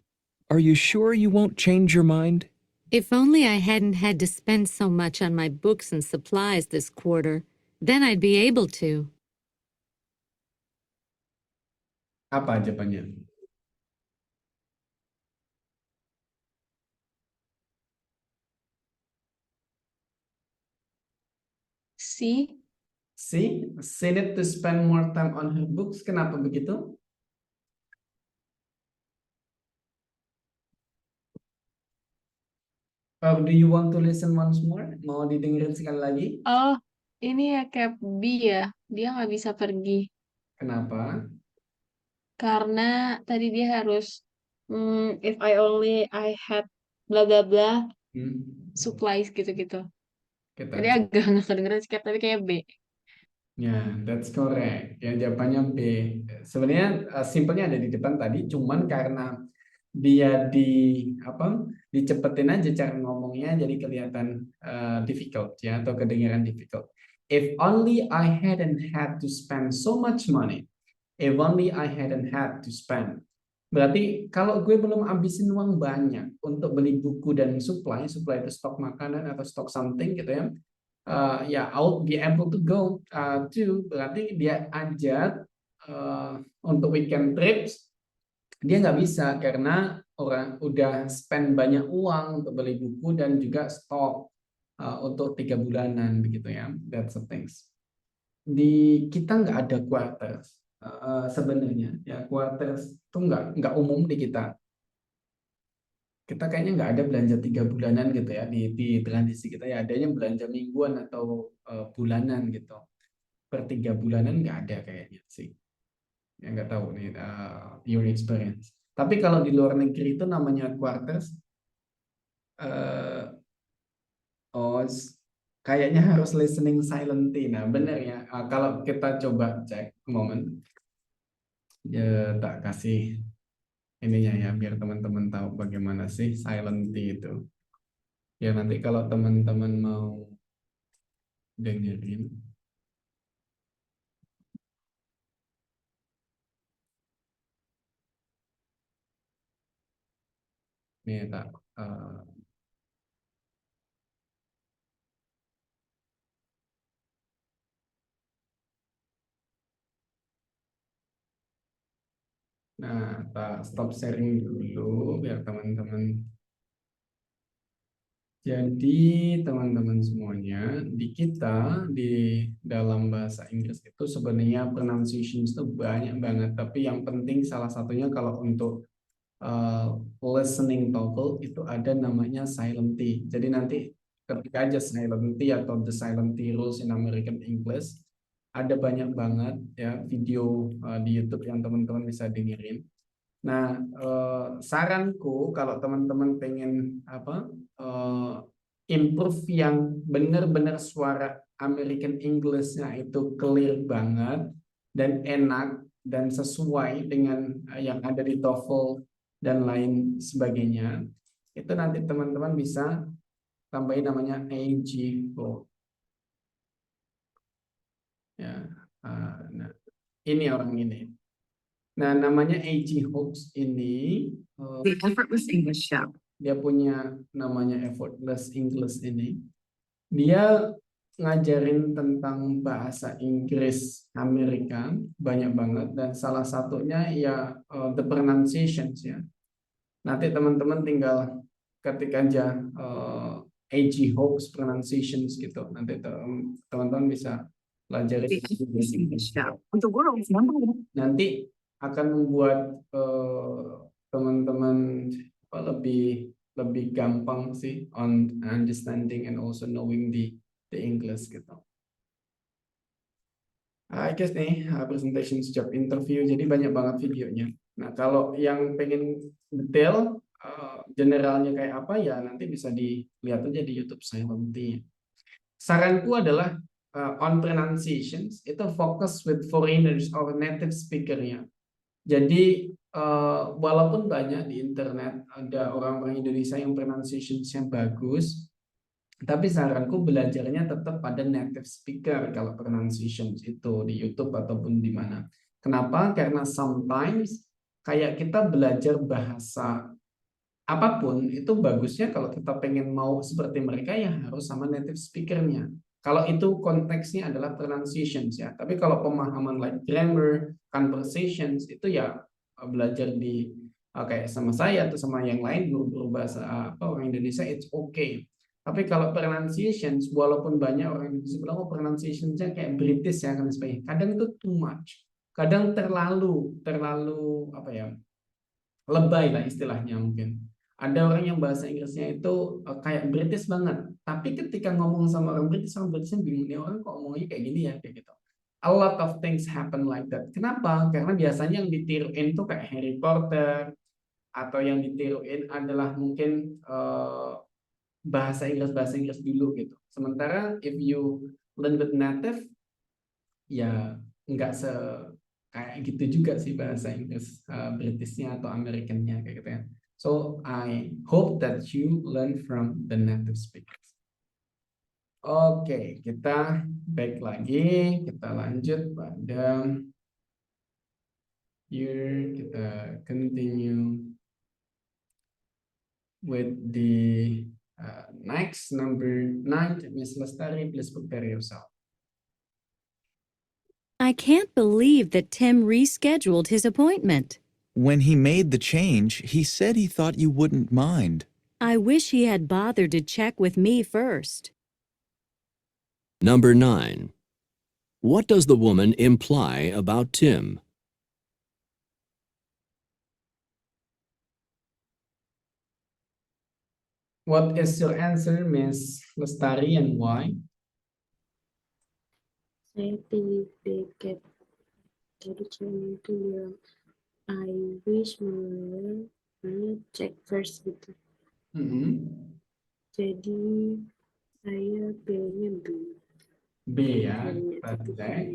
Are you sure you won't change your mind? If only I hadn't had to spend so much on my books and supplies this quarter, then I'd be able to. Apa jawabannya? C. See, she need to spend more time on her books. Kenapa begitu? Or do you want to listen once more? Mau didengerin sekali lagi? Oh, ini ya Kak B ya. Dia nggak bisa pergi Kenapa? karena tadi dia harus if I had bla bla bla supplies gitu-gitu. Kita Tadi agak nggak kedengeran sih Kak, tapi kayak B. Ya, that's correct. Ya, jawabannya B. Sebenarnya simpelnya ada di depan tadi, cuman karena dia dicepetin aja cara ngomongnya jadi kelihatan difficult ya atau kedengaran difficult. If only I hadn't had to spend so much money. If only I hadn't had to spend. Berarti kalau gue belum habisin uang banyak untuk beli buku dan supply itu stok makanan atau stok something gitu ya. Ya, I'll be able to go to, berarti dia ajak untuk weekend trips, dia nggak bisa karena orang udah spend banyak uang untuk beli buku dan juga stok untuk 3 bulanan begitu ya. That's the things. Di kita nggak ada quarters sebenarnya ya, quarters itu nggak umum di kita. Kita kayaknya nggak ada belanja 3 bulanan gitu ya di tradisi kita ya, adanya belanja mingguan atau bulanan gitu. Per 3 bulanan nggak ada kayaknya sih. Ya nggak tahu nih your experience. Tapi kalau di luar negeri itu namanya quarters. Kayaknya harus listening silently. Nah bener ya. Kalau kita coba cek moment, ya tak kasih ininya ya biar teman-teman tahu bagaimana sih silently itu. Ya nanti kalau teman-teman mau dengerin. Nih tak. Nah, tak stop sharing dulu biar teman-teman. Jadi teman-teman semuanya, di kita di dalam bahasa Inggris itu sebenarnya pronunciation itu banyak banget. Tapi yang penting salah satunya kalau untuk listening TOEFL itu ada namanya silent T. Jadi nanti ketika aja silent T atau the silent T rules in American English, ada banyak banget ya video di YouTube yang teman-teman bisa dengerin. Nah, saranku kalau teman-teman pengen improve yang benar-benar suara American English-nya itu clear banget dan enak dan sesuai dengan yang ada di TOEFL dan lain sebagainya, itu nanti teman-teman bisa tambahin namanya AG4. Ya, nah, ini orang ini. Nah, namanya A.G. Hawkes ini, The Effortless English Show. Dia punya namanya Effortless English ini. Dia ngajarin tentang bahasa Inggris Amerika banyak banget dan salah satunya ya the pronunciations ya. Nanti teman-teman tinggal ketik aja A.G. Hawkes pronunciations gitu. Nanti teman-teman bisa pelajari. Nanti akan membuat teman-teman lebih gampang sih on understanding and also knowing the English gitu. I guess nih presentation job interview, jadi banyak banget videonya. Nah kalau yang pengen detail generalnya kayak apa ya nanti bisa dilihat aja di YouTube Silently. Saranku adalah on pronunciations itu fokus with foreigners or native speaker-nya. Jadi walaupun banyak di internet ada orang-orang Indonesia yang pronunciation-nya bagus, tapi saranku belajarnya tetap pada native speaker kalau pronunciation itu di YouTube ataupun di mana. Kenapa? Karena sometimes kayak kita belajar bahasa apapun itu bagusnya kalau kita pengen mau seperti mereka ya harus sama native speaker-nya. Kalau itu konteksnya adalah pronunciations ya. Tapi kalau pemahaman like grammar, conversations itu ya belajar di kayak sama saya atau sama yang lain guru-guru bahasa orang Indonesia it's okay. Tapi kalau pronunciations walaupun banyak orang Indonesia bilang pronunciations-nya kayak British ya kan sebagainya. Kadang itu too much. Kadang terlalu apa ya? Lebay lah istilahnya mungkin. Ada orang yang bahasa Inggrisnya itu kayak British banget. Tapi ketika ngomong sama orang Britishnya bingung, nih orang kok ngomongnya kayak gini ya, kayak gitu. A lot of things happen like that. Kenapa? Karena biasanya yang ditiruin tuh kayak Harry Potter, atau yang ditiruin adalah mungkin bahasa Inggris dulu gitu. Sementara if you learn with native, ya nggak kayak gitu juga sih bahasa Inggris Britishnya atau Americannya kayak gitu ya. So I hope that you learn from the native speakers. Oke, kita back lagi, kita lanjut pada here, kita continue with the next number 9. Miss Lestari, please prepare yourself. I can't believe that Tim rescheduled his appointment. When he made the change, he said he thought you wouldn't mind. I wish he had bothered to check with me first. Number 9. What does the woman imply about Tim? What is your answer, Miss Lestari, and why? Saya pilih B, Cap. Jadi cewek itu bilang, I wish Maria check first gitu. Jadi saya pilihnya B. B ya, kita cek.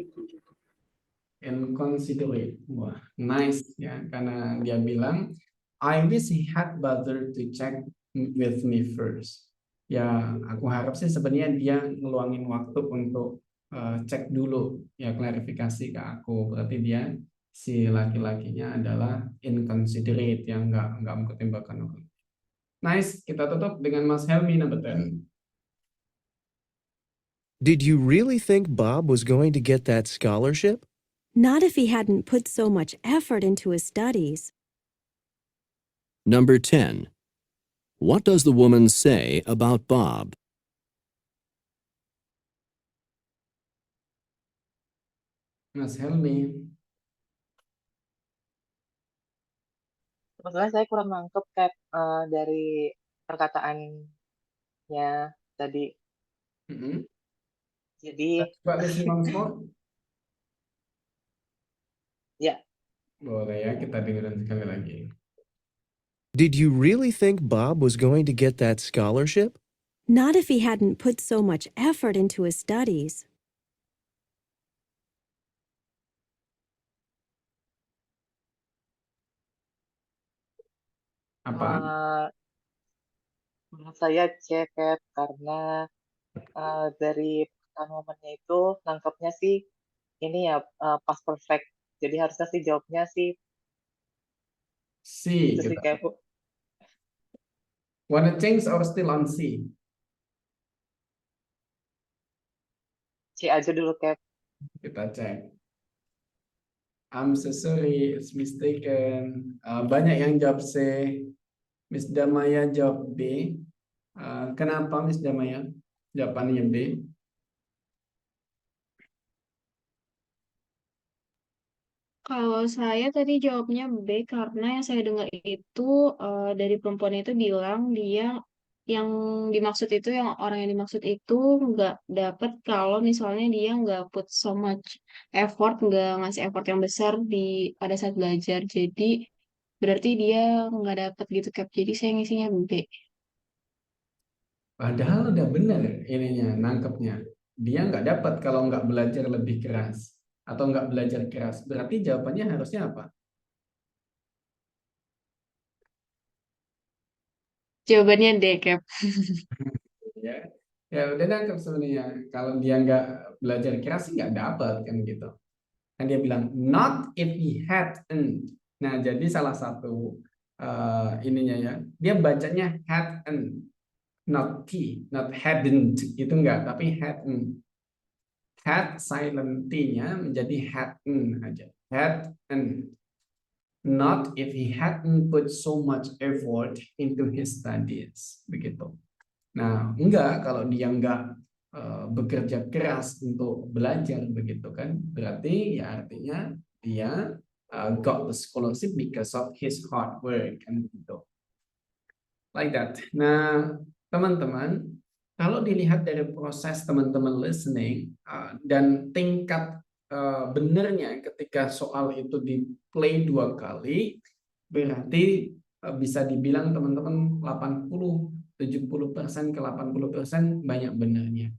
Inconsiderate. Wah, nice ya, karena dia bilang, I wish he had bothered to check with me first. Ya, aku harap sih sebenarnya dia ngeluangin waktu untuk cek dulu, ya klarifikasi ke aku. Berarti dia si laki-lakinya adalah inconsiderate, yang nggak mempertimbangkan. Nice, kita tutup dengan Mas Helmi number 10. Did you really think Bob was going to get that scholarship? Not if he hadn't put so much effort into his studies. Number 10. What does the woman say about Bob? Mas Helmi. Sebetulnya saya kurang nangkep Cap dari perkataannya tadi. Jadi Coba listen once more. ya, Boleh ya, kita dengerin sekali lagi. Did you really think Bob was going to get that scholarship? Not if he hadn't put so much effort into his studies. Apa? menurut saya C, Cap, karena dari perkataan momennya itu nangkepnya sih ini ya past perfect. Jadi harusnya sih jawabnya sih C. itu sih Kita. Cap. Wanna change or still on C? C aja dulu Cap. Kita cek. I'm so sorry, it's mistaken. Banyak yang jawab C. Miss Damaya jawab B. Kenapa Miss Damaya? Jawabannya B. Kalau saya tadi jawabnya B karena yang saya dengar itu dari perempuan itu bilang dia yang dimaksud itu yang orang yang dimaksud itu nggak dapet kalau misalnya dia nggak put so much effort, nggak ngasih effort yang besar di pada saat belajar. Jadi berarti dia nggak dapet gitu Cap. Jadi saya ngisinya B. Padahal udah bener ininya, nangkepnya. Dia nggak dapat kalau nggak belajar lebih keras. Atau nggak belajar keras. Berarti jawabannya harusnya apa? Jawabannya D Cap. Ya, ya udah nangkep sebenarnya. Kalau dia nggak belajar keras sih nggak dapat kan gitu. Kan dia bilang not if he hadn't. Nah jadi salah satu ininya ya, dia bacanya hadn't, not T, not hadn't, itu enggak, tapi hadn't. Had silent T-nya menjadi hadn't aja. Hadn't. Not if he hadn't put so much effort into his studies. Begitu. Nah, enggak kalau dia enggak bekerja keras untuk belajar begitu kan. Berarti ya artinya dia got the scholarship because of his hard work kan gitu. Like that. Nah, teman-teman, kalau dilihat dari proses teman-teman listening dan tingkat benernya ketika soal itu di play 2 kali, berarti bisa dibilang teman-teman 70% ke 80% banyak benernya.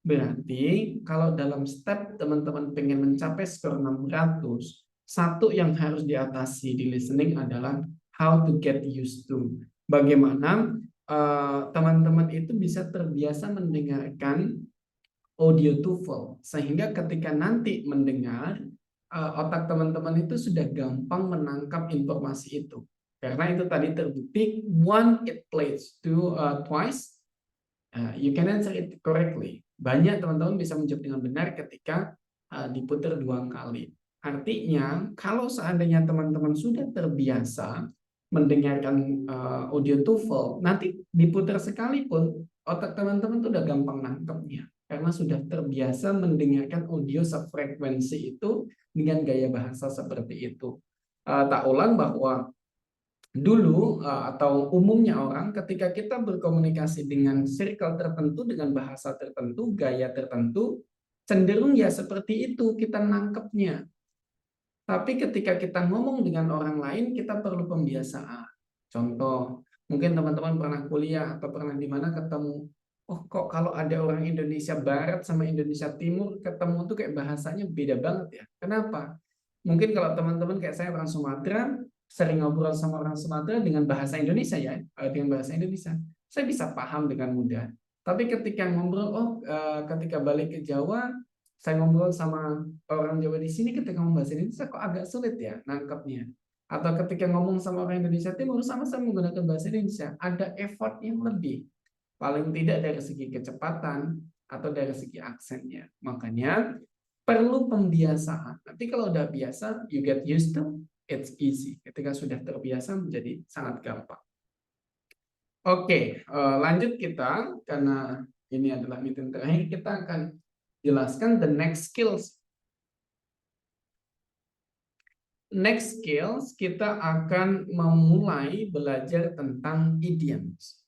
Berarti kalau dalam step teman-teman pengen mencapai skor 600, satu yang harus diatasi di listening adalah how to get used to. Bagaimana teman-teman itu bisa terbiasa mendengarkan audio TOEFL, sehingga ketika nanti mendengar, otak teman-teman itu sudah gampang menangkap informasi itu. Karena itu tadi terbukti, one it plays twice, you can answer it correctly. Banyak teman-teman bisa menjawab dengan benar ketika diputar 2 kali. Artinya, kalau seandainya teman-teman sudah terbiasa mendengarkan audio TOEFL, nanti diputar sekalipun, otak teman-teman tuh udah gampang nangkepnya. Karena sudah terbiasa mendengarkan audio sefrekuensi itu dengan gaya bahasa seperti itu. Tak ulang bahwa dulu atau umumnya orang ketika kita berkomunikasi dengan circle tertentu, dengan bahasa tertentu, gaya tertentu, cenderung ya seperti itu kita nangkepnya. Tapi ketika kita ngomong dengan orang lain, kita perlu pembiasaan. Contoh, mungkin teman-teman pernah kuliah atau pernah di mana ketemu, oh kok kalau ada orang Indonesia Barat sama Indonesia Timur ketemu tuh kayak bahasanya beda banget ya. Kenapa? Mungkin kalau teman-teman kayak saya orang Sumatera, sering ngobrol sama orang Sumatera dengan bahasa Indonesia ya, dengan bahasa Indonesia, saya bisa paham dengan mudah. Tapi ketika ngobrol, ketika balik ke Jawa, saya ngobrol sama orang Jawa di sini, ketika ngomong bahasa Indonesia kok agak sulit ya nangkepnya. Atau ketika ngomong sama orang Indonesia Timur, sama-sama menggunakan bahasa Indonesia, ada effort yang lebih. Paling tidak dari segi kecepatan atau dari segi aksennya. Makanya perlu pembiasaan. Nanti kalau udah biasa, you get used to, it's easy. Ketika sudah terbiasa menjadi sangat gampang. Oke, lanjut kita, karena ini adalah meeting terakhir, kita akan jelaskan the next skills. Next skills, kita akan memulai belajar tentang idioms.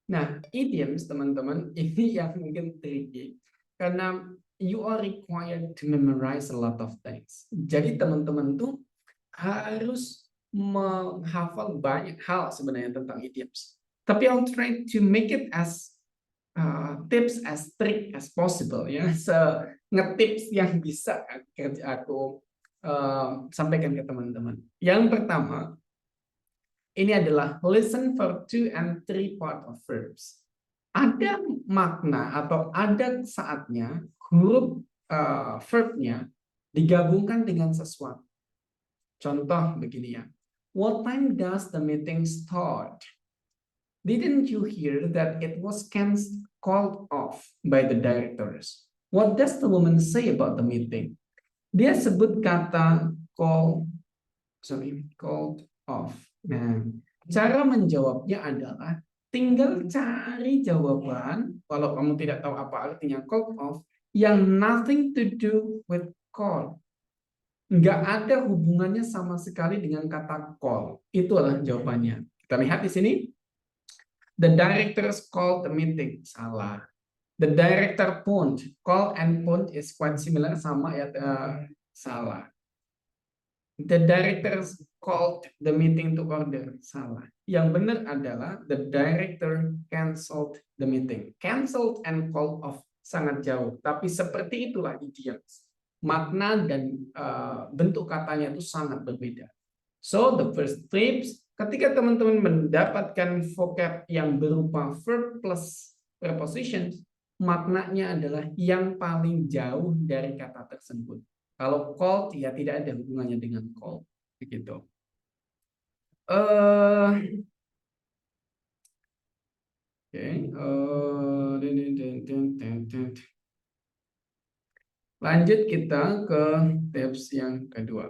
Nah, idioms teman-teman, ini yang mungkin tricky. Karena you are required to memorize a lot of things. Jadi teman-teman tuh harus menghafal banyak hal sebenarnya tentang idioms. Tapi I'll try to make it as tips as trick as possible ya, nge-tips yang bisa aku sampaikan ke teman-teman. Yang pertama, ini adalah listen for 2 and 3 part of verbs. Ada makna atau ada saatnya huruf verbnya digabungkan dengan sesuatu. Contoh begini ya. What time does the meeting start? Didn't you hear that it was called off by the directors? What does the woman say about the meeting? Dia sebut kata called off. Nah, cara menjawabnya adalah tinggal cari jawaban, kalau kamu tidak tahu apa artinya called off, yang nothing to do with call. Nggak ada hubungannya sama sekali dengan kata call. Itu adalah jawabannya. Kita lihat di sini. The directors called the meeting. Salah. The director phoned. Call and phone is quite similar, sama ya. Salah. The directors called the meeting to order. Salah. Yang benar adalah the director canceled the meeting. Canceled and called off sangat jauh. Tapi seperti itulah idioms. Makna dan bentuk katanya itu sangat berbeda. So the first tips, ketika teman-teman mendapatkan vocab yang berupa verb plus prepositions, maknanya adalah yang paling jauh dari kata tersebut. Kalau called ya tidak ada hubungannya dengan call, begitu. Lanjut kita ke tips yang kedua.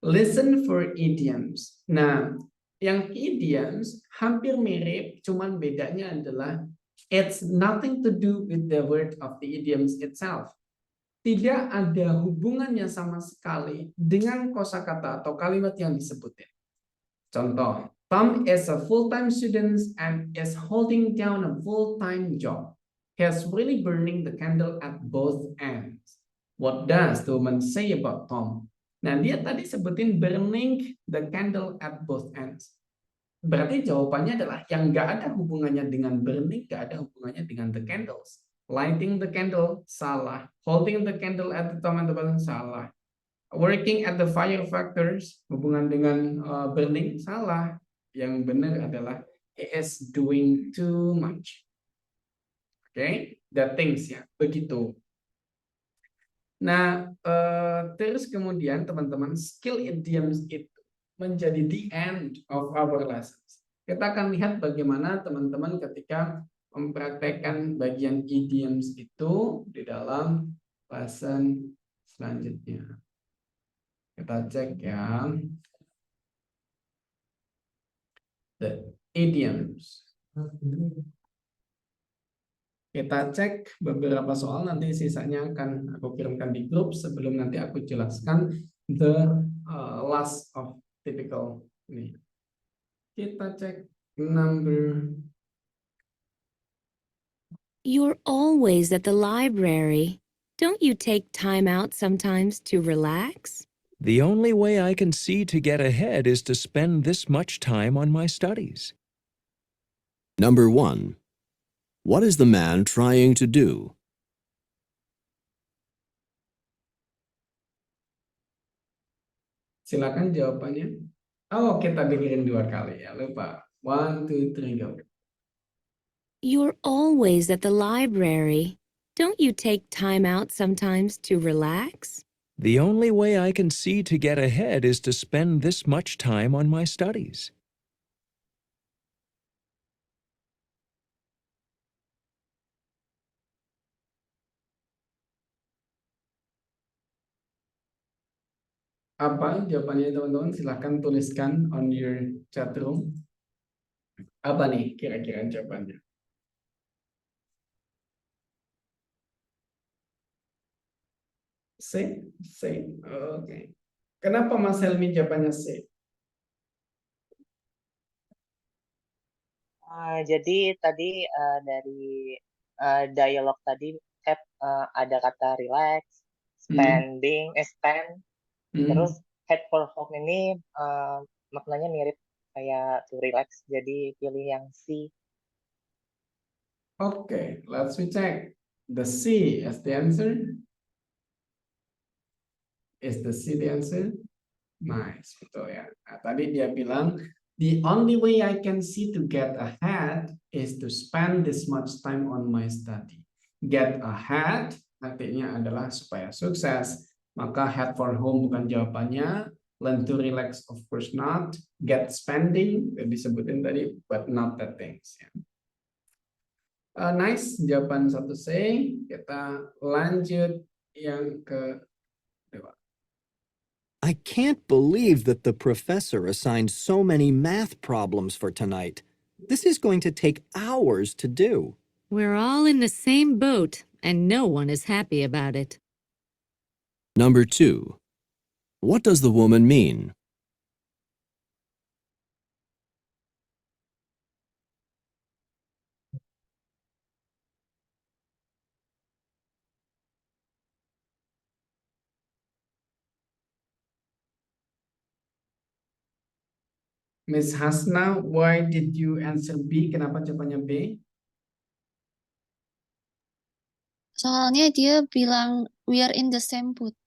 Listen for idioms. Nah, yang idioms hampir mirip, cuman bedanya adalah it's nothing to do with the word of the idioms itself. Tidak ada hubungannya sama sekali dengan kosakata atau kalimat yang disebutin. Contoh, Tom is a full-time student and is holding down a full-time job. He is really burning the candle at both ends. What does the woman say about Tom? Nah, dia tadi sebutin burning the candle at both ends. Berarti jawabannya adalah yang nggak ada hubungannya dengan burning, nggak ada hubungannya dengan the candles. Lighting the candle, salah. Holding the candle at the top and the bottom, salah. Working at the fire factors, hubungan dengan burning, salah. Yang benar adalah he is doing too much. Oke, the things ya, begitu. Nah, terus kemudian teman-teman, skill idioms itu menjadi the end of our lessons. Kita akan lihat bagaimana teman-teman ketika mempraktekkan bagian idioms itu di dalam lesson selanjutnya. Kita cek ya. The idioms. Kita cek beberapa soal, nanti sisanya akan aku kirimkan di grup sebelum nanti aku jelaskan the last of typical ini. Kita cek number. You're always at the library. Don't you take time out sometimes to relax? The only way I can see to get ahead is to spend this much time on my studies. Number 1. What is the man trying to do? Silakan jawabannya. Oh, kita dengerin 2 kali ya, lupa. 1, 2, 3, go. You're always at the library. Don't you take time out sometimes to relax? The only way I can see to get ahead is to spend this much time on my studies. Apa jawabannya teman-teman? Silahkan tuliskan on your chat room. Apa nih kira-kira jawabannya? C? C. Oke. Kenapa Mas Helmi jawabannya C? Jadi tadi dari dialog tadi ada kata relax, spending, spend, terus head for home ini maknanya mirip kayak to relax, jadi pilih yang C. Oke, let's check. The C is the answer. Is the C the answer? Nice, betul ya. Nah, tadi dia bilang, the only way I can see to get ahead is to spend this much time on my study. Get ahead artinya adalah supaya sukses. Maka head for home bukan jawabannya. Learn to relax, of course not. Get spending, disebutin tadi, but not the things. Ya. Nice, jawaban 1C. Kita lanjut yang kedua. I can't believe that the professor assigned so many math problems for tonight. This is going to take hours to do. We're all in the same boat, and no one is happy about it. Number 2. What does the woman mean? Miss Hasna, why did you answer B? Kenapa jawabannya B? Soalnya dia bilang we are in the same boat.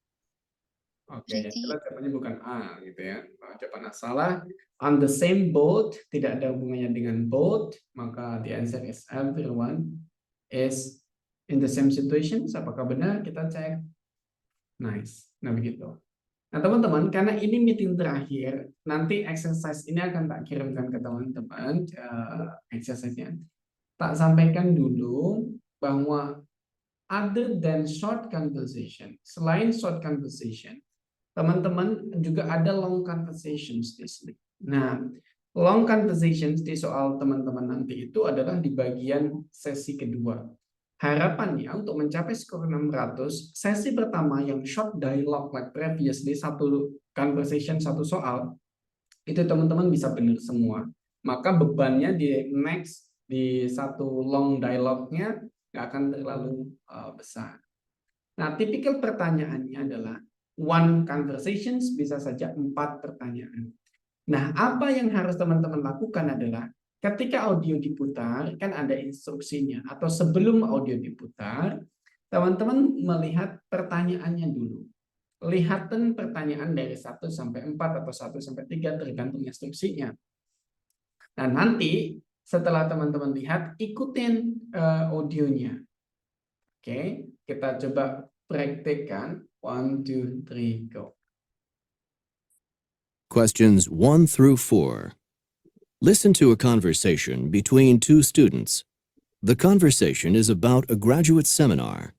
Oke, jelas jawabannya bukan A gitu ya. Jawaban A salah. On the same boat, tidak ada hubungannya dengan boat, maka the answer is everyone is in the same situation. Apakah benar? Kita cek. Nice. Nah, begitu. Nah, teman-teman, karena ini meeting terakhir, nanti exercise ini akan tak kirimkan ke teman-teman, exercise-nya. Tak sampaikan dulu bahwa other than short conversation, selain short conversation, teman-teman juga ada long conversations di sini. Nah, long conversations di soal teman-teman nanti itu adalah di bagian sesi kedua. Harapannya untuk mencapai skor 600, sesi pertama yang short dialogue like previously, satu conversation, satu soal, itu teman-teman bisa benar semua. Maka bebannya di next, di satu long dialogue-nya nggak akan terlalu besar. Nah, tipikal pertanyaannya adalah one conversations, bisa saja 4 pertanyaan. Nah, apa yang harus teman-teman lakukan adalah ketika audio diputar, kan ada instruksinya. Atau sebelum audio diputar, teman-teman melihat pertanyaannya dulu. Lihatan pertanyaan dari 1 sampai 4 atau 1 sampai 3 tergantung instruksinya. Nah, nanti setelah teman-teman lihat, ikutin audionya. Oke, kita coba praktekkan. 1, 2, 3, go. Questions 1 through 4. Listen to a conversation between two students. The conversation is about a graduate seminar.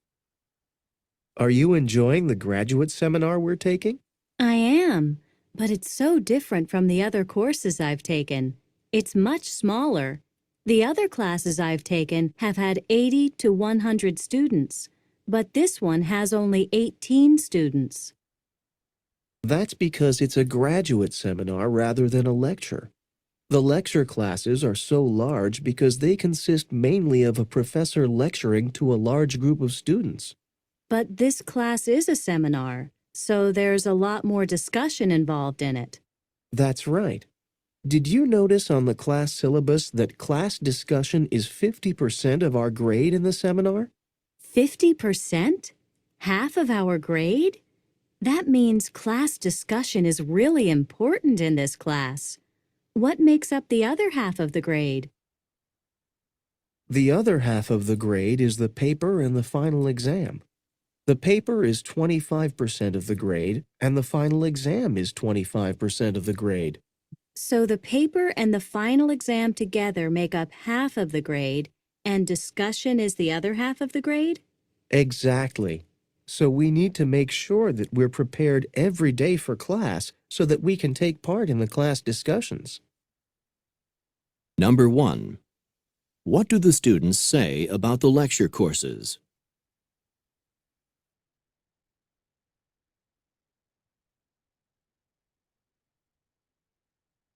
Are you enjoying the graduate seminar we're taking? I am, but it's so different from the other courses I've taken. It's much smaller. The other classes I've taken have had 80 to 100 students, but this one has only 18 students. That's because it's a graduate seminar rather than a lecture. The lecture classes are so large because they consist mainly of a professor lecturing to a large group of students. But this class is a seminar, so there's a lot more discussion involved in it. That's right. Did you notice on the class syllabus that class discussion is 50% of our grade in the seminar? 50%? Half of our grade? That means class discussion is really important in this class. What makes up the other half of the grade? The other half of the grade is the paper and the final exam. The paper is 25% of the grade, and the final exam is 25% of the grade. So the paper and the final exam together make up half of the grade, and discussion is the other half of the grade? Exactly. So we need to make sure that we're prepared every day for class so that we can take part in the class discussions. Number 1. What do the students say about the lecture courses?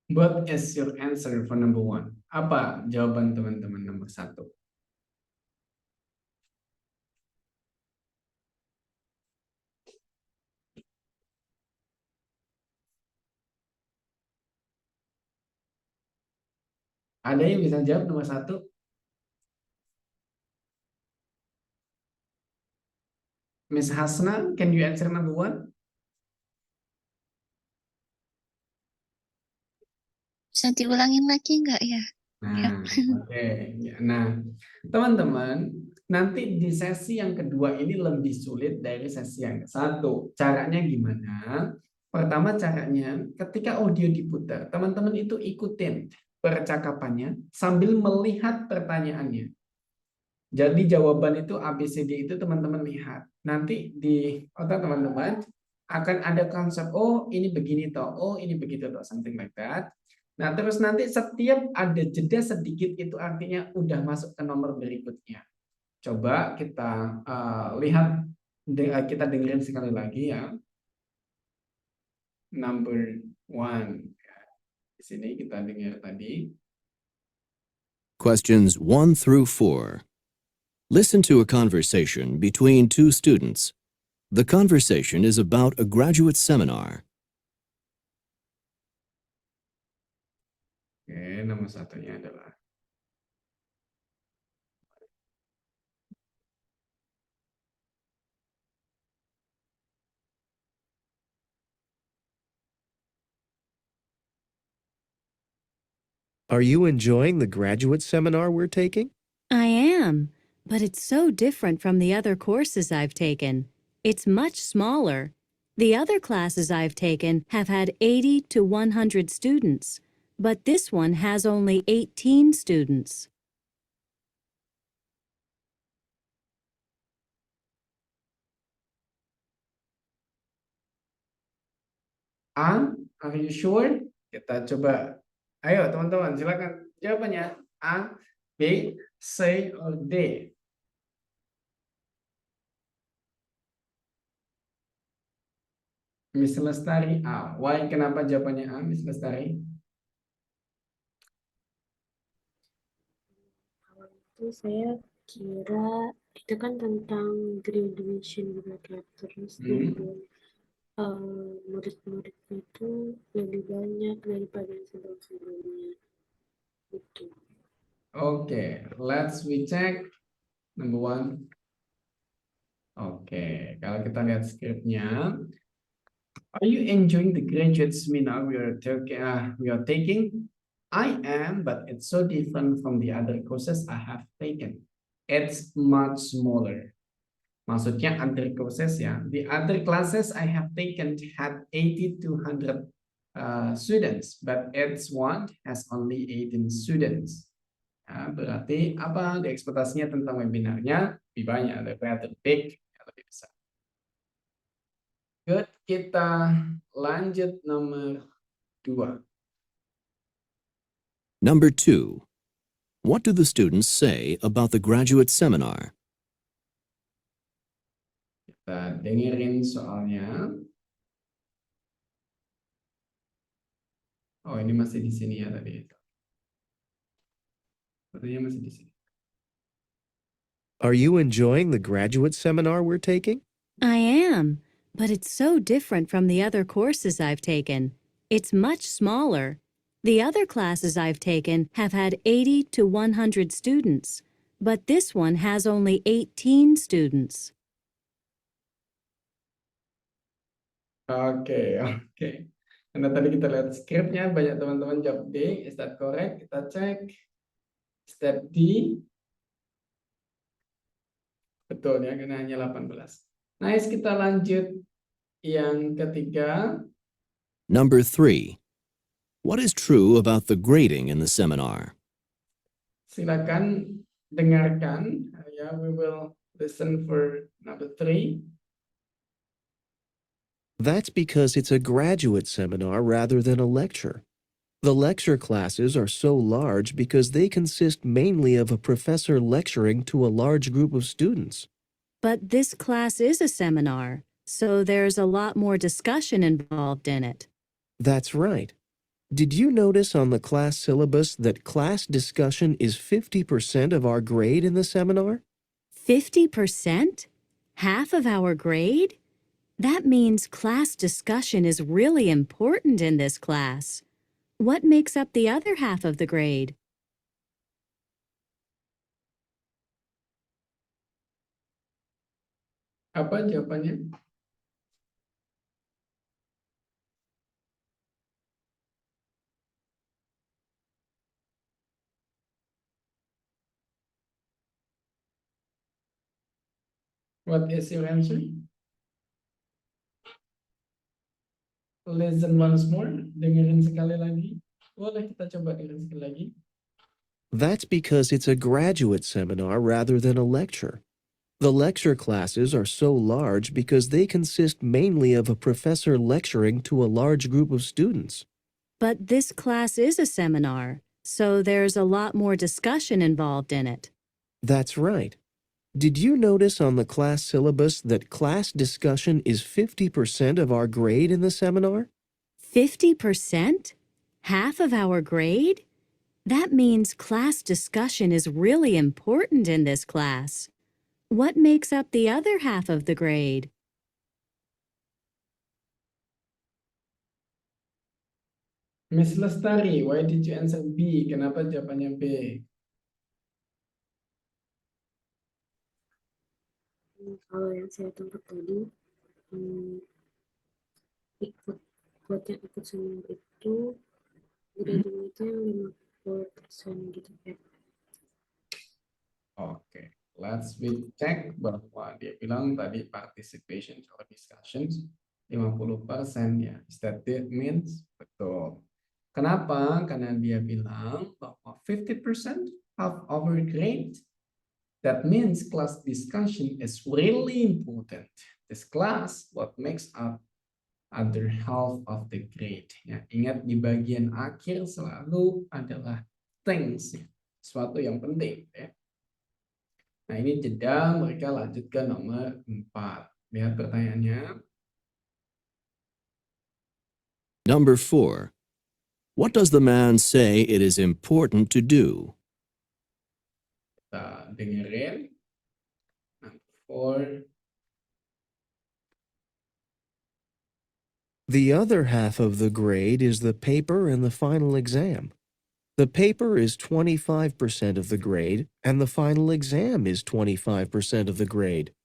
What is your answer for number 1? Apa jawaban teman-teman nomor 1? Ada yang bisa jawab nomor 1? Miss Hasna, can you answer number 1? Bisa diulangin lagi nggak ya? Nah, oke. Nah, teman-teman, nanti di sesi yang kedua ini lebih sulit dari sesi yang satu. Caranya gimana? Pertama caranya, ketika audio diputar, teman-teman itu ikutin percakapannya sambil melihat pertanyaannya. Jadi jawaban itu ABCD itu teman-teman lihat. Nanti di otak teman-teman akan ada konsep, oh ini begini toh, oh ini begitu toh, something like that. Nah, terus nanti setiap ada jeda sedikit itu artinya udah masuk ke nomor berikutnya. Coba kita lihat, kita dengerin sekali lagi ya. Number 1. Di sini kita dengar tadi. Questions 1 through 4. Listen to a conversation between two students. The conversation is about a graduate seminar. Oke, nomor satunya adalah Are you enjoying the graduate seminar we're taking? I am, but it's so different from the other courses I've taken. It's much smaller. The other classes I've taken have had 80 to 100 students, but this one has only 18 students. A, are you sure? Kita coba. Ayo teman-teman, silakan jawabannya. A, B, C, or D. Miss Lestari A. Why? Kenapa jawabannya A, Miss Lestari? Itu saya kira itu kan tentang graduation juga kan, terus murid-muridnya itu lebih banyak daripada yang sebelum-sebelumnya gitu. Oke, let's we check number 1. Oke, kalau kita lihat skripnya, are you enjoying the graduate seminar we are taking? I am, but it's so different from the other courses I have taken. It's much smaller. Maksudnya other courses ya. The other classes I have taken had 80 to 100 students, but its one has only 18 students. Nah, berarti apa? Di ekspektasinya tentang webinarnya lebih banyak, lebih big, lebih besar. Good, kita lanjut nomor 2. Number 2. What do the students say about the graduate seminar? Kita dengerin soalnya. Oh, ini masih di sini ya tadi. Sepertinya masih di sini. Are you enjoying the graduate seminar we're taking? I am, but it's so different from the other courses I've taken. It's much smaller. The other classes I've taken have had 80 to 100 students, but this one has only 18 students. Oke. Karena tadi kita lihat skripnya, banyak teman-teman jawab D. Is that correct? Kita cek. Step D. Betul ya, karena hanya 18. Nice, kita lanjut yang ketiga. Number 3. What is true about the grading in the seminar? Silakan dengarkan. Ya, we will listen for number 3. That's because it's a graduate seminar rather than a lecture. The lecture classes are so large because they consist mainly of a professor lecturing to a large group of students. But this class is a seminar, so there's a lot more discussion involved in it. That's right. Did you notice on the class syllabus that class discussion is 50% of our grade in the seminar? 50%? Half of our grade? That means class discussion is really important in this class. What makes up the other half of the grade? Apa jawabannya? What is your answer? Listen once more. Dengerin sekali lagi. Boleh kita coba dengerin sekali lagi. That's because it's a graduate seminar rather than a lecture. The lecture classes are so large because they consist mainly of a professor lecturing to a large group of students. But this class is a seminar, so there's a lot more discussion involved in it. That's right. Did you notice on the class syllabus that class discussion is 50% of our grade in the seminar? 50%? Half of our grade? That means class discussion is really important in this class. What makes up the other half of the grade? Miss Lestari, why did you answer B? Kenapa jawabannya B? Kalau yang saya tangkap tadi, buat yang ikut seminar itu gradingnya 50% gitu ya. Oke, let's check bahwa dia bilang tadi participation or discussions 50% ya. Is that it means? Betul. Kenapa? Karena dia bilang bahwa 50% of our grade. That means class discussion is really important. This class, what makes up other half of the grade. Ya, ingat di bagian akhir selalu adalah things, ya, sesuatu yang penting. Ya. Nah ini jeda, mereka lanjut ke nomor 4. Lihat pertanyaannya. Number 4. What does the man say it is important to do? Kita dengerin. Number 4. The other half of the grade is the paper and the final exam. The paper is 25% of the grade, and the final exam is 25% of the grade.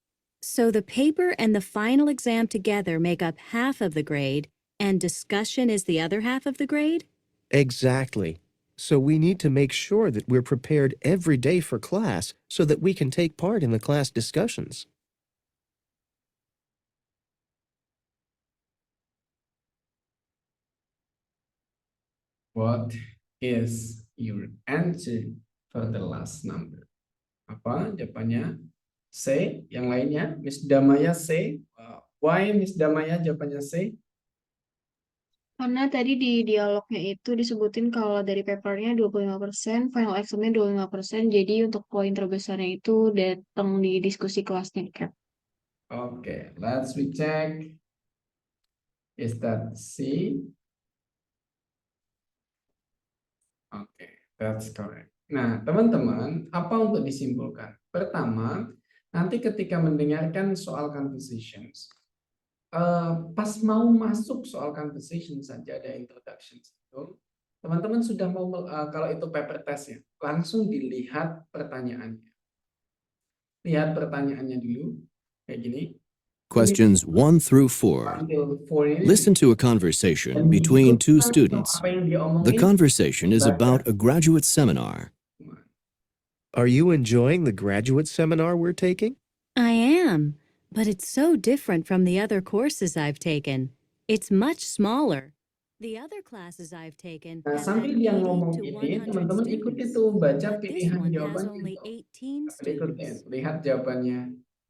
So the paper and the final exam together make up half of the grade, and discussion is the other half of the grade? Exactly. So we need to make sure that we're prepared every day for class so that we can take part in the class discussions. What is your answer for the last number? Apa jawabannya? C. Yang lainnya, Miss Damaya C. Why Miss Damaya jawabannya C? Karena tadi di dialognya itu disebutin kalau dari papernya 25%, final examnya 25%, jadi untuk poin terbesarnya itu datang di diskusi kelasnya, Kak. Okay, let's recheck. Is that C? Okay, that's correct. Nah, teman-teman, apa untuk disimpulkan? Pertama, nanti ketika mendengarkan soal conversations, pas mau masuk soal conversation saja ada introduction itu, teman-teman sudah mau kalau itu paper test ya, langsung dilihat pertanyaannya. Lihat pertanyaannya dulu, kayak gini. Questions 1 through 4. Until 4 ini. Listen to a conversation between two students. Apa yang diomongin, The conversation is baca. about a graduate seminar. Are you enjoying the graduate seminar we're taking? I am, but it's so different from the other courses I've taken. It's much smaller. The other classes I've taken Nah, have sambil had dia 80 ngomong to ini, 100 teman-teman ikuti students, tuh baca but this pilihan one has jawaban only itu. 18 Ikutin, students. lihat jawabannya.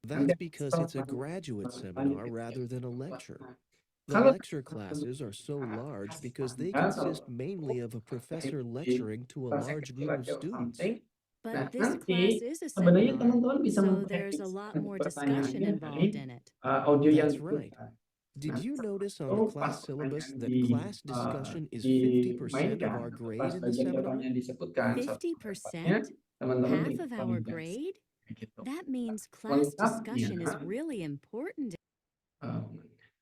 That's because it's a graduate seminar rather than a lecture. The Kalau lecture classes are so large because they consist mainly of a professor lecturing to a large group of students. Nah, But this nanti class is a sebenarnya seminar, teman-teman bisa so there's a memprediksi lot nanti more discussion pertanyaannya dari involved in it. audio yang That's right. diputar. Did Nah, you notice on pas the class syllabus pertanyaan that class discussion is 50% dimainkan, of our pas grade in the bagian seminar? jawabannya disebutkan satu pendapatnya, 50%? teman-teman Half tinggal of our validasi. grade? Kayak gitu. That means class discussion is Lengkapnya, really important.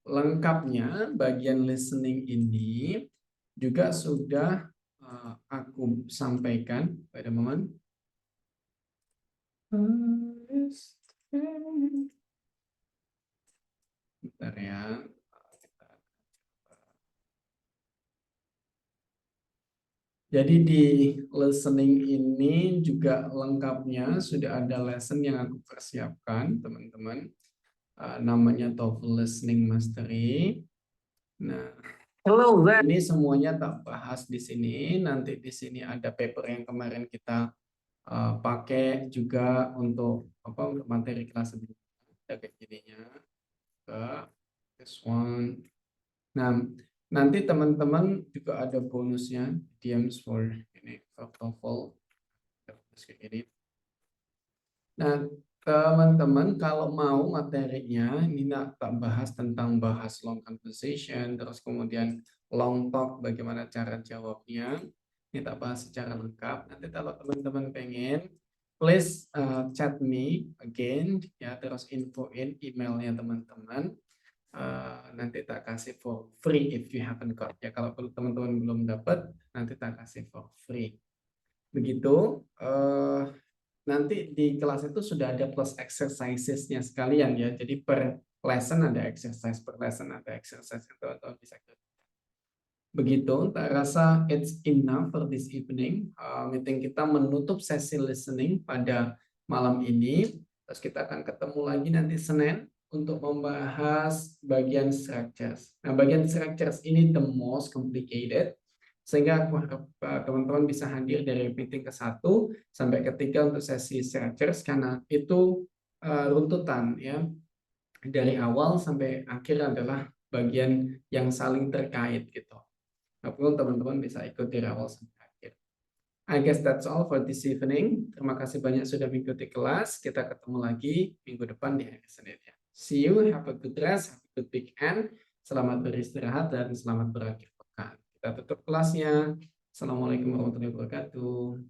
lengkapnya bagian listening ini juga sudah aku sampaikan pada momen. Bentar ya. Jadi di listening ini juga lengkapnya sudah ada lesson yang aku persiapkan, teman-teman. Namanya TOEFL Listening Mastery. Nah, ini semuanya tak bahas di sini. Nanti di sini ada paper yang kemarin kita pakai juga untuk untuk materi kelas sebelumnya. Ada kayak gininya. This one. Nah, nanti teman-teman juga ada bonusnya, DMs for ini for TOEFL. Kayak gini. Nah, teman-teman kalau mau materinya ini tak bahas tentang bahas long conversation, terus kemudian long talk bagaimana cara jawabnya. Ini tak bahas secara lengkap. Nanti kalau teman-teman pengen, please chat me again ya, terus infoin emailnya teman-teman. Nanti tak kasih for free if you haven't got ya. Kalau teman-teman belum dapat, nanti tak kasih for free. Begitu. Nanti di kelas itu sudah ada plus exercisesnya sekalian ya. Jadi per lesson ada exercise, per lesson ada exercise itu atau bisa. Begitu, tak rasa it's enough for this evening. Meeting kita menutup sesi listening pada malam ini. Terus kita akan ketemu lagi nanti Senin untuk membahas bagian structures. Nah, bagian structures ini the most complicated. Sehingga aku harap teman-teman bisa hadir dari meeting ke-1 sampai ke-3 untuk sesi structures karena itu runtutan ya. Dari awal sampai akhir adalah bagian yang saling terkait gitu. Nah, perlu teman-teman bisa ikut dari awal sampai akhir. I guess that's all for this evening. Terima kasih banyak sudah mengikuti kelas. Kita ketemu lagi minggu depan di hari Senin ya. See you, have a good rest, have a good weekend. Selamat beristirahat dan selamat berakhir pekan. Kita tutup kelasnya. Assalamualaikum warahmatullahi wabarakatuh.